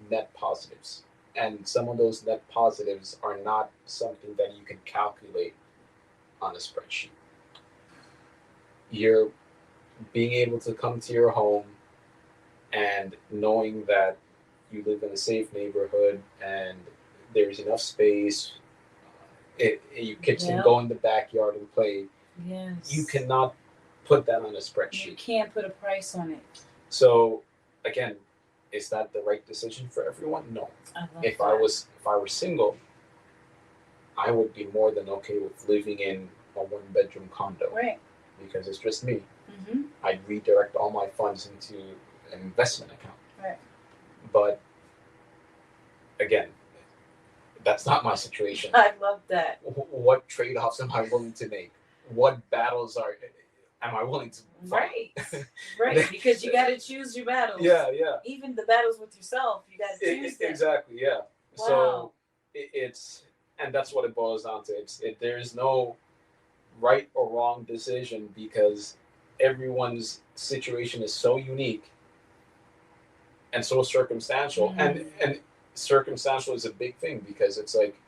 net positives. And some of those net positives are not something that you can calculate on a spreadsheet. You're being able to come to your home and knowing that you live in a safe neighborhood and there's enough space. Your kids can go in the backyard and play. Yes. You cannot put that on a spreadsheet. You can't put a price on it. So, again, is that the right decision for everyone? No. If I were single, I would be more than okay with living in a one-bedroom condo. Right. Because it's just me. Mm-hmm. I'd redirect all my funds into an investment account. Right. But again, that's not my situation. I love that. What trade-offs am I willing to make? What battles am I willing to fight? Right. Because you got to choose your battles. Yeah. Even the battles with yourself, you got to choose them. Exactly. Yeah. Wow. So it's, and that's what it boils down to. There is no right or wrong decision because everyone's situation is so unique and so circumstantial. And circumstantial is a big thing because it's like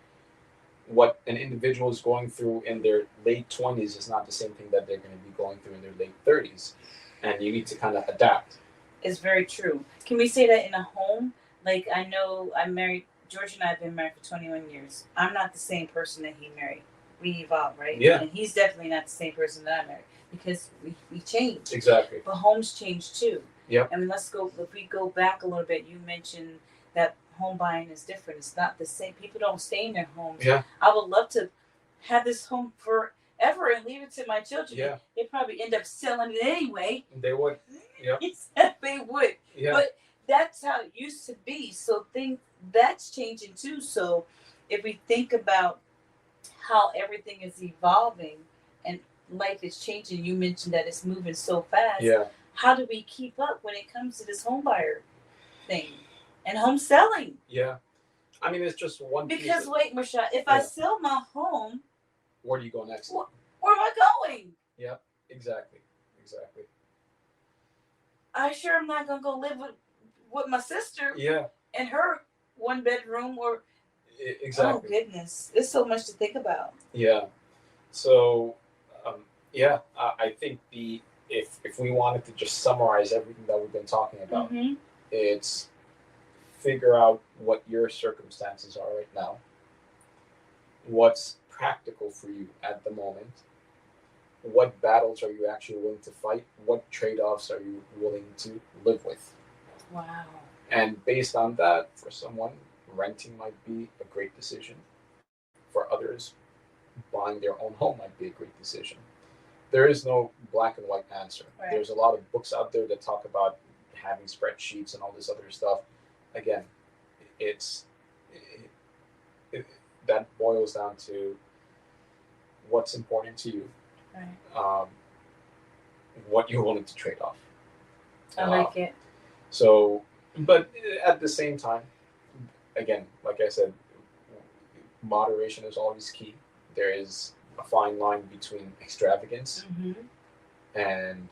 what an individual is going through in their late 20s is not the same thing that they're going to be going through in their late 30s. And you need to kind of adapt. It's very true. Can we say that in a home? Like, I know I'm married. George and I have been married for 21 years. I'm not the same person that he married. We evolved, right? Yeah. And he's definitely not the same person that I married because we change. Exactly. But homes change too. Yep. I mean, if we go back a little bit, you mentioned that home buying is different. It's not the same. People don't stay in their homes. Yeah. I would love to have this home forever and leave it to my children. Yeah. They probably end up selling it anyway. They would. Yeah. They would. Yeah. But that's how it used to be. So that's changing too. So if we think about how everything is evolving and life is changing, you mentioned that it's moving so fast. Yeah. How do we keep up when it comes to this home buyer thing and home selling? Yeah. I mean, it's just one because wait, Morshad, if I sell my home, where do you go next? Where am I going? Yeah, exactly. I sure am not gonna go live with my sister. Yeah. In her one bedroom or. Exactly. Oh goodness, there's so much to think about. Yeah. So, I think if we wanted to just summarize everything that we've been talking about, it's figure out what your circumstances are right now, what's practical for you at the moment, what battles are you actually willing to fight, what trade-offs are you willing to live with. Wow. And based on that, for someone, renting might be a great decision. For others, buying their own home might be a great decision. there is no black and white answer. Right. There's a lot of books out there that talk about having spreadsheets and all this other stuff. Again, that boils down to what's important to you, Right. what you're willing to trade off. I like it. So, but at the same time, again, like I said, moderation is always key. There is a fine line between extravagance and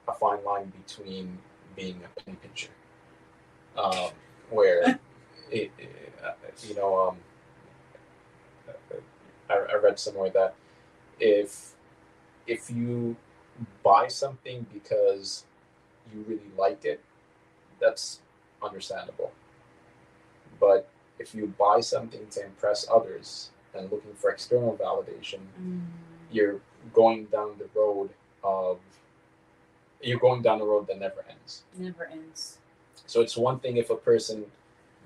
a fine line between being a penny pincher, where I read somewhere that if you buy something because you really like it, that's understandable. But if you buy something to impress others and looking for external validation, you're going down the road that never ends. Never ends. So it's one thing if a person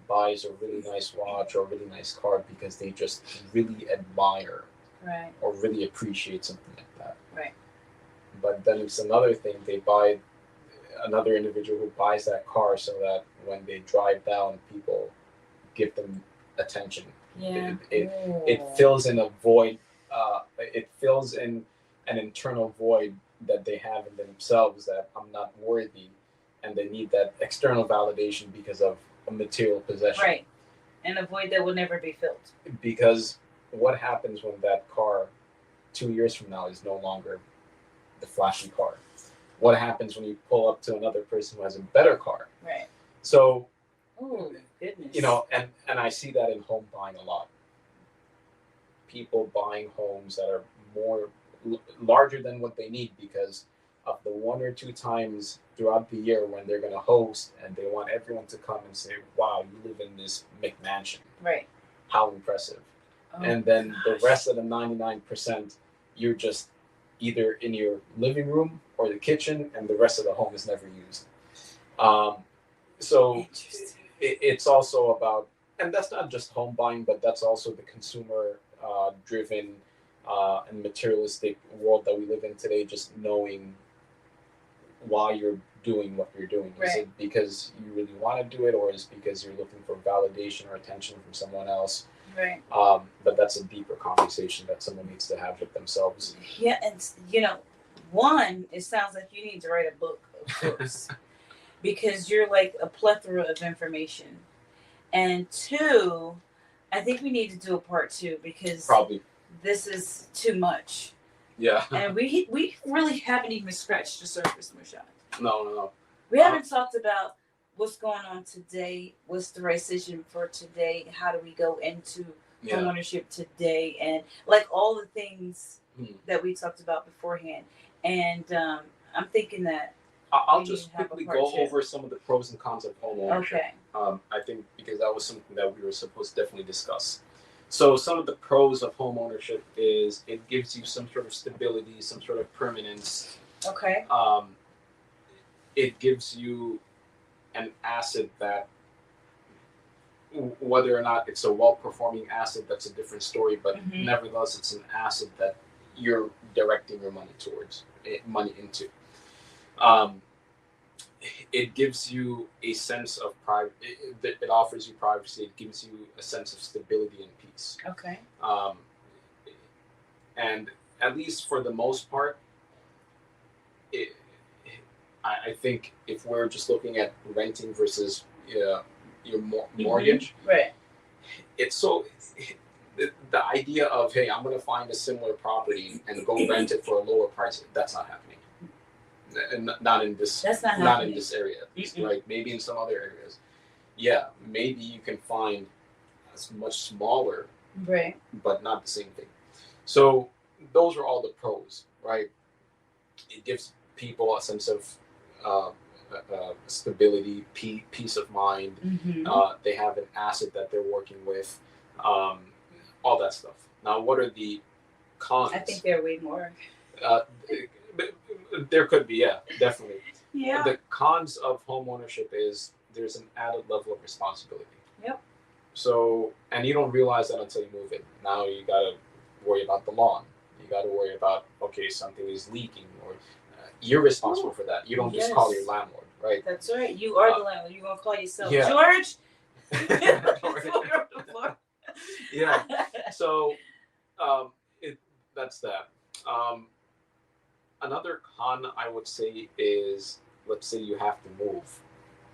buys a really nice watch or a really nice car because they just really admire right. or really appreciate something like that. Right. But then it's another thing, they buy another individual who buys that car so that when they drive down, people give them attention. Yeah. It fills in a void. It fills in an internal void that they have in themselves, that I'm not worthy, and they need that external validation because of a material possession. Right. And a void that will never be filled. Because what happens when that car 2 years from now is no longer the flashy car? What happens when you pull up to another person who has a better car? Right. So, oh goodness. And I see that in home buying a lot. People buying homes that are larger than what they need because of the 1 or 2 times throughout the year when they're going to host and they want everyone to come and say, wow, you live in this McMansion. Right. How impressive. Oh, and then the rest of the 99%, you're just either in your living room or the kitchen, and the rest of the home is never used. So it's also about, and that's not just home buying, but that's also the consumer driven and materialistic world that we live in today, just knowing why you're doing what you're doing. Right. Is it because you really want to do it, or is it because you're looking for validation or attention from someone else? Right. But that's a deeper conversation that someone needs to have with themselves. Yeah, and one, it sounds like you need to write a book of books because you're like a plethora of information. And 2, I think we need to do a part 2 because probably this is too much. Yeah. And we really haven't even scratched the surface, Morshad. No. We haven't talked about what's going on today, what's the right decision for today, how do we go into homeownership today, and like all the things that we talked about beforehand. And I'm thinking that I'll just quickly go over some of the pros and cons of homeownership. Okay. I think because that was something that we were supposed to definitely discuss. So some of the pros of homeownership is it gives you some sort of stability, some sort of permanence. Okay. It gives you an asset that, whether or not it's a well-performing asset, that's a different story. But nevertheless, it's an asset that you're directing your money into. It gives you a sense of it offers you privacy. It gives you a sense of stability and peace. Okay. And at least for the most part, I think if we're just looking at renting versus your mortgage, right? It's so the idea of, hey, I'm going to find a similar property and go rent it for a lower price. That's not happening. And not in this. That's not in this area. Right? Maybe in some other areas. Yeah, maybe you can find a much smaller, right? But not the same thing. So those are all the pros, right? It gives people a sense of stability, peace of mind. They have an asset that they're working with, all that stuff. Now, what are the cons? I think there are way more. There could be, yeah, definitely. Yeah. The cons of homeownership is there's an added level of responsibility. Yep. So, and you don't realize that until you move in. Now you got to worry about the lawn. You You got to worry about, okay, something is leaking, or you're responsible for that. You don't just call your landlord, right? That's right. You are the landlord. You're gonna call yourself Yeah. George. Yeah. So that's that. Another con I would say is, let's say you have to move.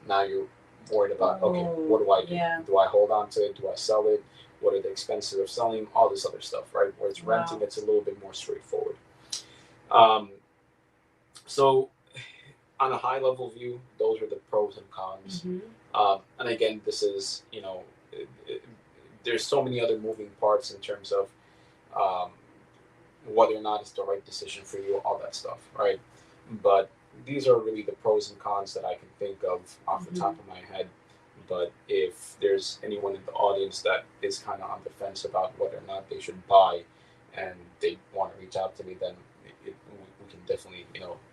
Now you're worried about, okay, what do I do? Yeah. Do I hold on to it? Do I sell it? What are the expenses of selling? All this other stuff, right? Whereas renting, it's a little bit more straightforward. So on a high level view, those are the pros and cons. And again, this is, there's so many other moving parts in terms of whether or not it's the right decision for you, all that stuff, right? But these are really the pros and cons that I can think of off the top of my head. But if there's anyone in the audience that is kind of on the fence about whether or not they should buy, and they want to reach out to me, then we can definitely,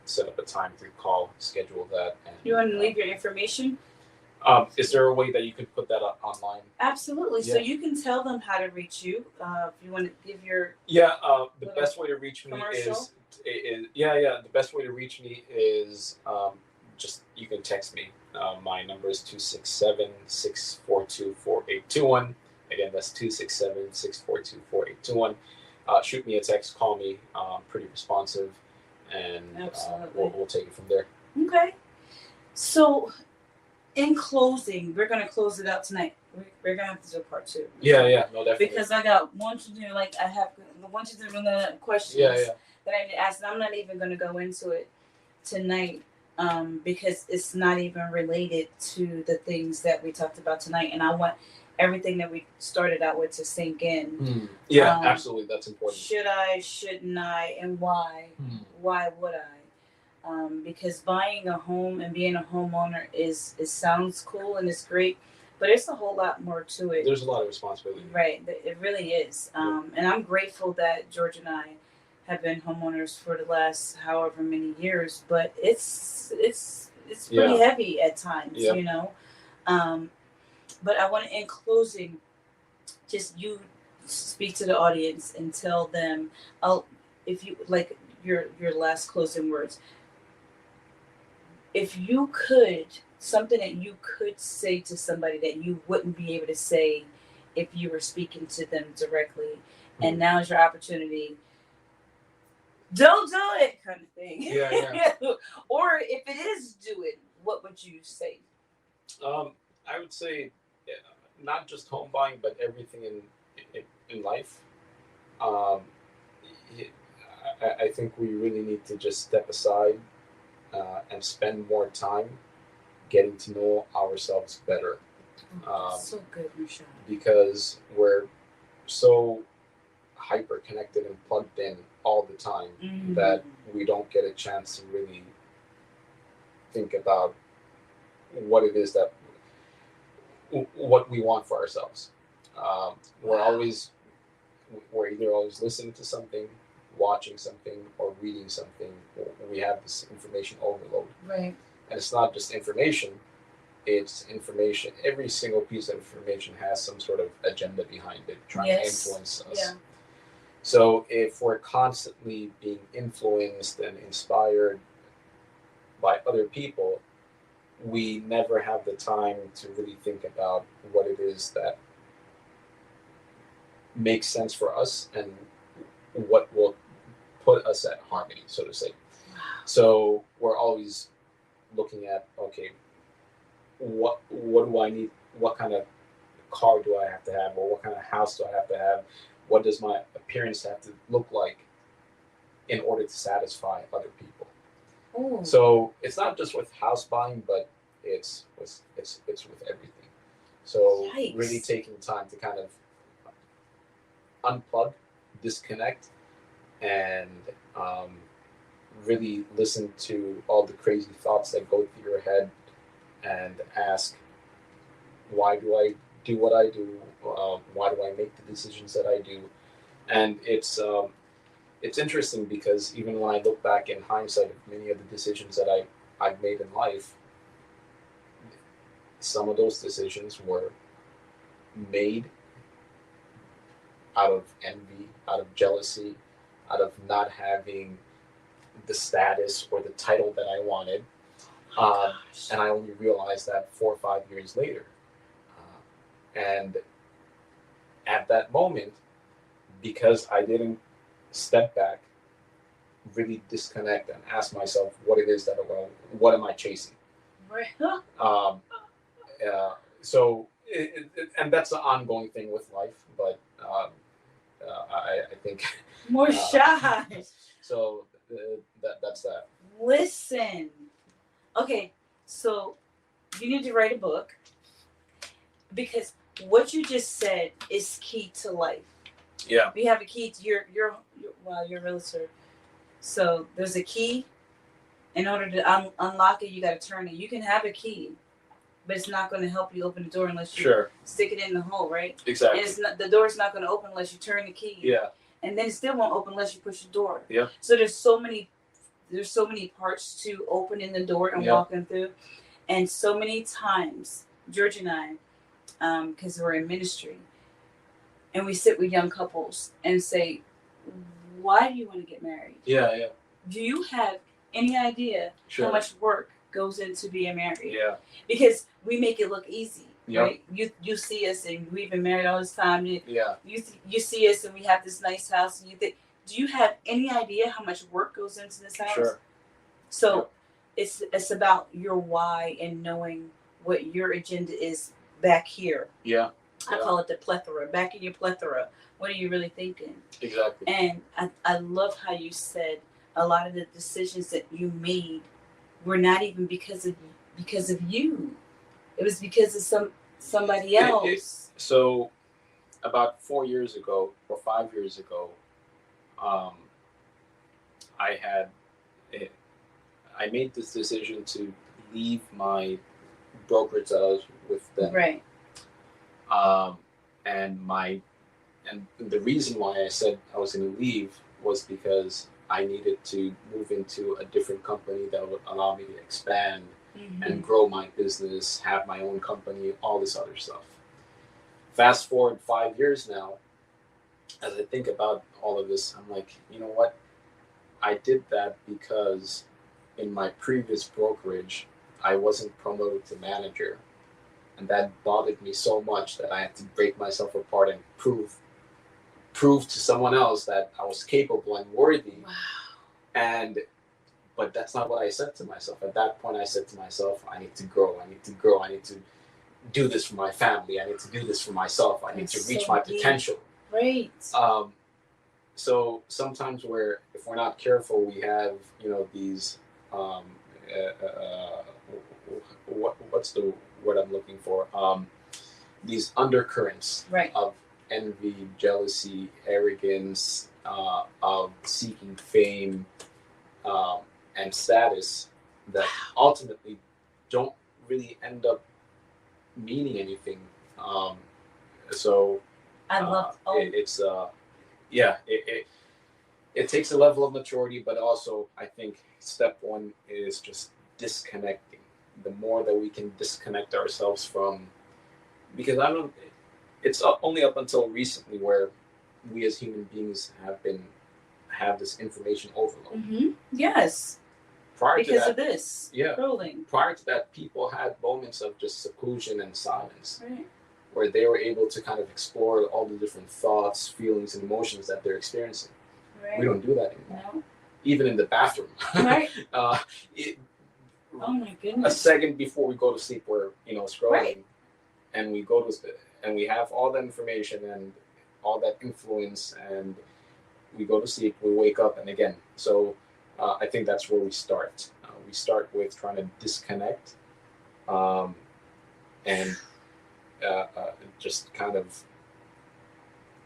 set up a time to call, schedule that. And you want to leave your information? Is there a way that you could put that up online? Absolutely. Yeah. So you can tell them how to reach you. If you want to give your the best way to reach me is the best way to reach me is just, you can text me. My number is 267-642-4821. Again, that's 267-642-4821. Shoot me a text, call me. Pretty responsive, and we'll take it from there. Okay. So, in closing, we're gonna close it out tonight. We're gonna have to do part 2. Yeah, no, definitely. Because I got one to do, I have one to do questions that I need to ask, and I'm not even gonna go into it tonight, because it's not even related to the things that we talked about tonight, and I want everything that we started out with to sink in. Absolutely, that's important. Should I? Shouldn't I? And why? Why would I? Because buying a home and being a homeowner it sounds cool and it's great, but it's a whole lot more to it. There's a lot of responsibility. Right, it really is. And I'm grateful that George and I have been homeowners for the last however many years, but it's pretty heavy at times, But I want to, in closing, just you speak to the audience and tell them, if you like your last closing words. If you could, something that you could say to somebody that you wouldn't be able to say if you were speaking to them directly, and now's your opportunity. Don't do it, kind of thing. Yeah. Or if it is, do it. What would you say? I would say, not just home buying, but everything in life. I think we really need to just step aside and spend more time getting to know ourselves better. So good, Morshad. Because we're so hyper connected and plugged in all the time that we don't get a chance to really think about what it is what we want for ourselves. We're either always listening to something, watching something, or reading something. We have this information overload. Right. And it's not just information, it's information. Every single piece of information has some sort of agenda behind it, trying to influence us. Yeah. So if we're constantly being influenced and inspired by other people, we never have the time to really think about what it is that makes sense for us and what will put us at harmony, so to say. Wow. So we're always looking at, okay, what do I need? What kind of car do I have to have? Or what kind of house do I have to have? What does my appearance have to look like in order to satisfy other people? Ooh. So it's not just with house buying, but it's with everything. So Yikes. Really taking time to kind of unplug, disconnect, and really listen to all the crazy thoughts that go through your head, and ask, why do I do what I do? Why do I make the decisions that I do? And it's interesting because even when I look back in hindsight of many of the decisions that I've made in life, some of those decisions were made out of envy, out of jealousy, out of not having the status or the title that I wanted. And I only realized that 4 or 5 years later. And at that moment, because I didn't step back, really disconnect and ask myself what it is that what am I chasing? Right. So, and that's an ongoing thing with life, but I think Morshad. So that's that. Listen. Okay, so you need to write a book because what you just said is key to life. Yeah. We have a key to you're a realtor. So there's a key. In order to unlock it, you got to turn it. You can have a key, but it's not going to help you open the door unless you stick it in the hole, right? Exactly. And it's not, the door's not going to open unless you turn the key. Yeah. And then it still won't open unless you push the door. Yeah. So there's so many parts to opening the door and walking through. And so many times, George and I, because we're in ministry, and we sit with young couples and say, why do you want to get married? Yeah, yeah. Do you have any idea how much work goes into being married? Yeah. Because we make it look easy, right? You see us and we've been married all this time. You see us and we have this nice house and you think, do you have any idea how much work goes into this house? Sure. So it's about your why and knowing what your agenda is back here. Yeah. I call it the plethora. Back in your plethora, what are you really thinking? Exactly. And I love how you said a lot of the decisions that you made were not even because of you. It was because of somebody else. So about 4 years ago or 5 years ago, I made this decision to leave my brokerage that I was with then. Right. And the reason why I said I was going to leave was because I needed to move into a different company that would allow me to expand and grow my business, have my own company, all this other stuff. Fast forward 5 years now, as I think about all of this, I'm like, you know what? I did that because in my previous brokerage, I wasn't promoted to manager. And that bothered me so much that I had to break myself apart and prove to someone else that I was capable and worthy. Wow. But that's not what I said to myself. At that point, I said to myself, I need to grow. I need to do this for my family. I need to do this for myself. I need to reach my potential. Great. So sometimes if we're not careful, we have, these, what's the word I'm looking for? These undercurrents of envy, jealousy, arrogance, of seeking fame, and status that ultimately don't really end up meaning anything. So I love it takes a level of maturity, but also I think step one is just disconnecting. The more that we can disconnect ourselves from, because it's only up until recently where we as human beings have this information overload. Yes. Because of this. Yeah. Scrolling. Prior to that, people had moments of just seclusion and silence, where they were able to kind of explore all the different thoughts, feelings, and emotions that they're experiencing. Right. We don't do that anymore. No. Even in the bathroom. Right. Oh my goodness. A second before we go to sleep, we're scrolling, and we go to and we have all that information and all that influence, and we go to sleep. We wake up, and again. So I think that's where we start. We start with trying to disconnect, and just kind of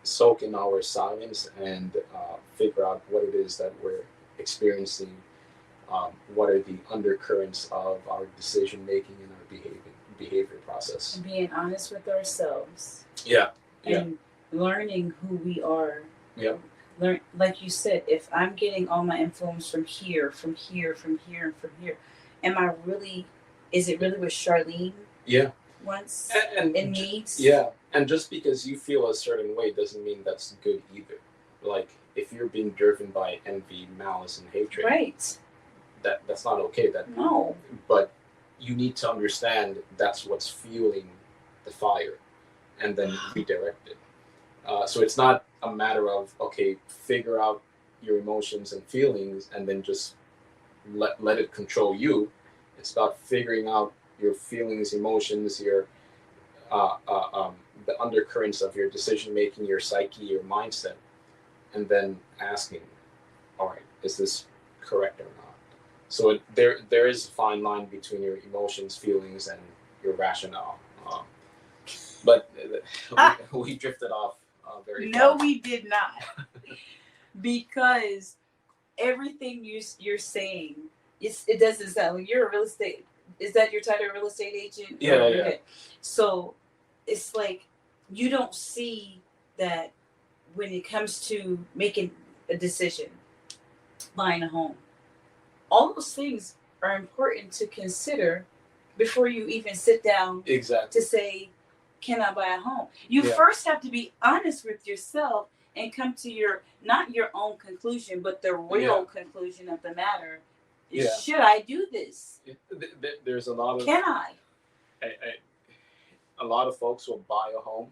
soak in our silence and figure out what it is that we're experiencing. What are the undercurrents of our decision making and our behavior process? And being honest with ourselves. Yeah. And learning who we are. Yeah. Like you said, if I'm getting all my influence from here, is it really what Charlene wants and needs? Yeah. And just because you feel a certain way doesn't mean that's good either. Like, if you're being driven by envy, malice, and hatred, Right. that's not okay. No. But you need to understand that's what's fueling the fire, and then redirect it. So it's not a matter of, okay, figure out your emotions and feelings and then just let it control you. It's about figuring out your feelings, emotions, your the undercurrents of your decision making, your psyche, your mindset, and then asking, all right, is this correct or not? So there is a fine line between your emotions, feelings, and your rationale. But we drifted off very far. No, we did not. Because everything you're saying, it doesn't sound like you're a real estate. Is that your title, real estate agent? Yeah. Okay. So it's like you don't see that when it comes to making a decision, buying a home. All those things are important to consider before you even sit down Exactly. to say, can I buy a home? You first have to be honest with yourself and come to not your own conclusion, but the real conclusion of the matter. Should I do this? There's a lot of... Can I? A lot of folks will buy a home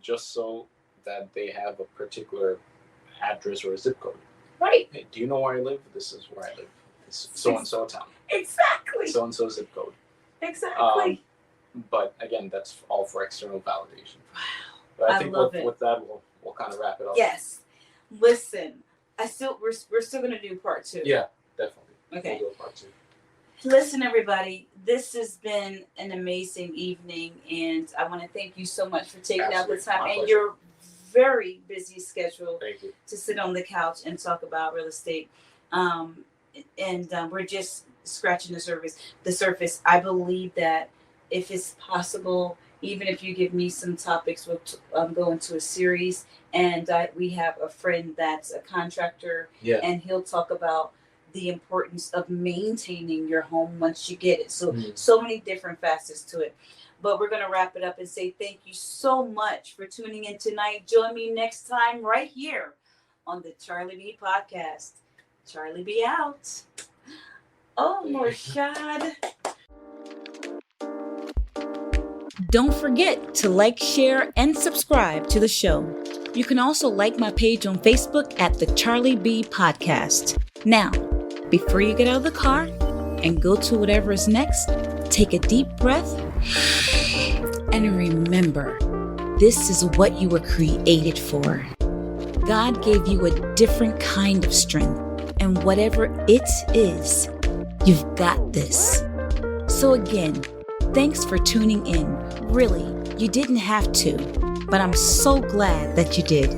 just so that they have a particular address or a zip code. Right. Hey, do you know where I live? This is where I live. It's so-and-so town. Exactly. So-and-so zip code. Exactly. But again, that's all for external validation. Wow. But I think love it. with that, we'll kind of wrap it up. Yes. Listen, we're still going to do part 2. Yeah, definitely. Okay. We'll do a part 2. Listen, everybody, this has been an amazing evening, and I want to thank you so much for taking out the time and your very busy schedule to sit on the couch and talk about real estate. We're just scratching the surface. I believe that if it's possible, even if you give me some topics, we'll go into a series. And we have a friend that's a contractor, and he'll talk about the importance of maintaining your home once you get it. So many different facets to it. But we're going to wrap it up and say thank you so much for tuning in tonight. Join me next time right here on the CharlieB Podcast. CharlieB out. Oh, Morshad. Don't forget to like, share, and subscribe to the show. You can also like my page on Facebook at the CharlieB Podcast. Now, before you get out of the car and go to whatever is next, take a deep breath and remember, this is what you were created for. God gave you a different kind of strength, and whatever it is, you've got this. So again, thanks for tuning in. Really, you didn't have to, but I'm so glad that you did.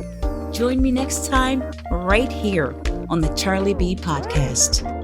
Join me next time right here on the CharlieB Podcast.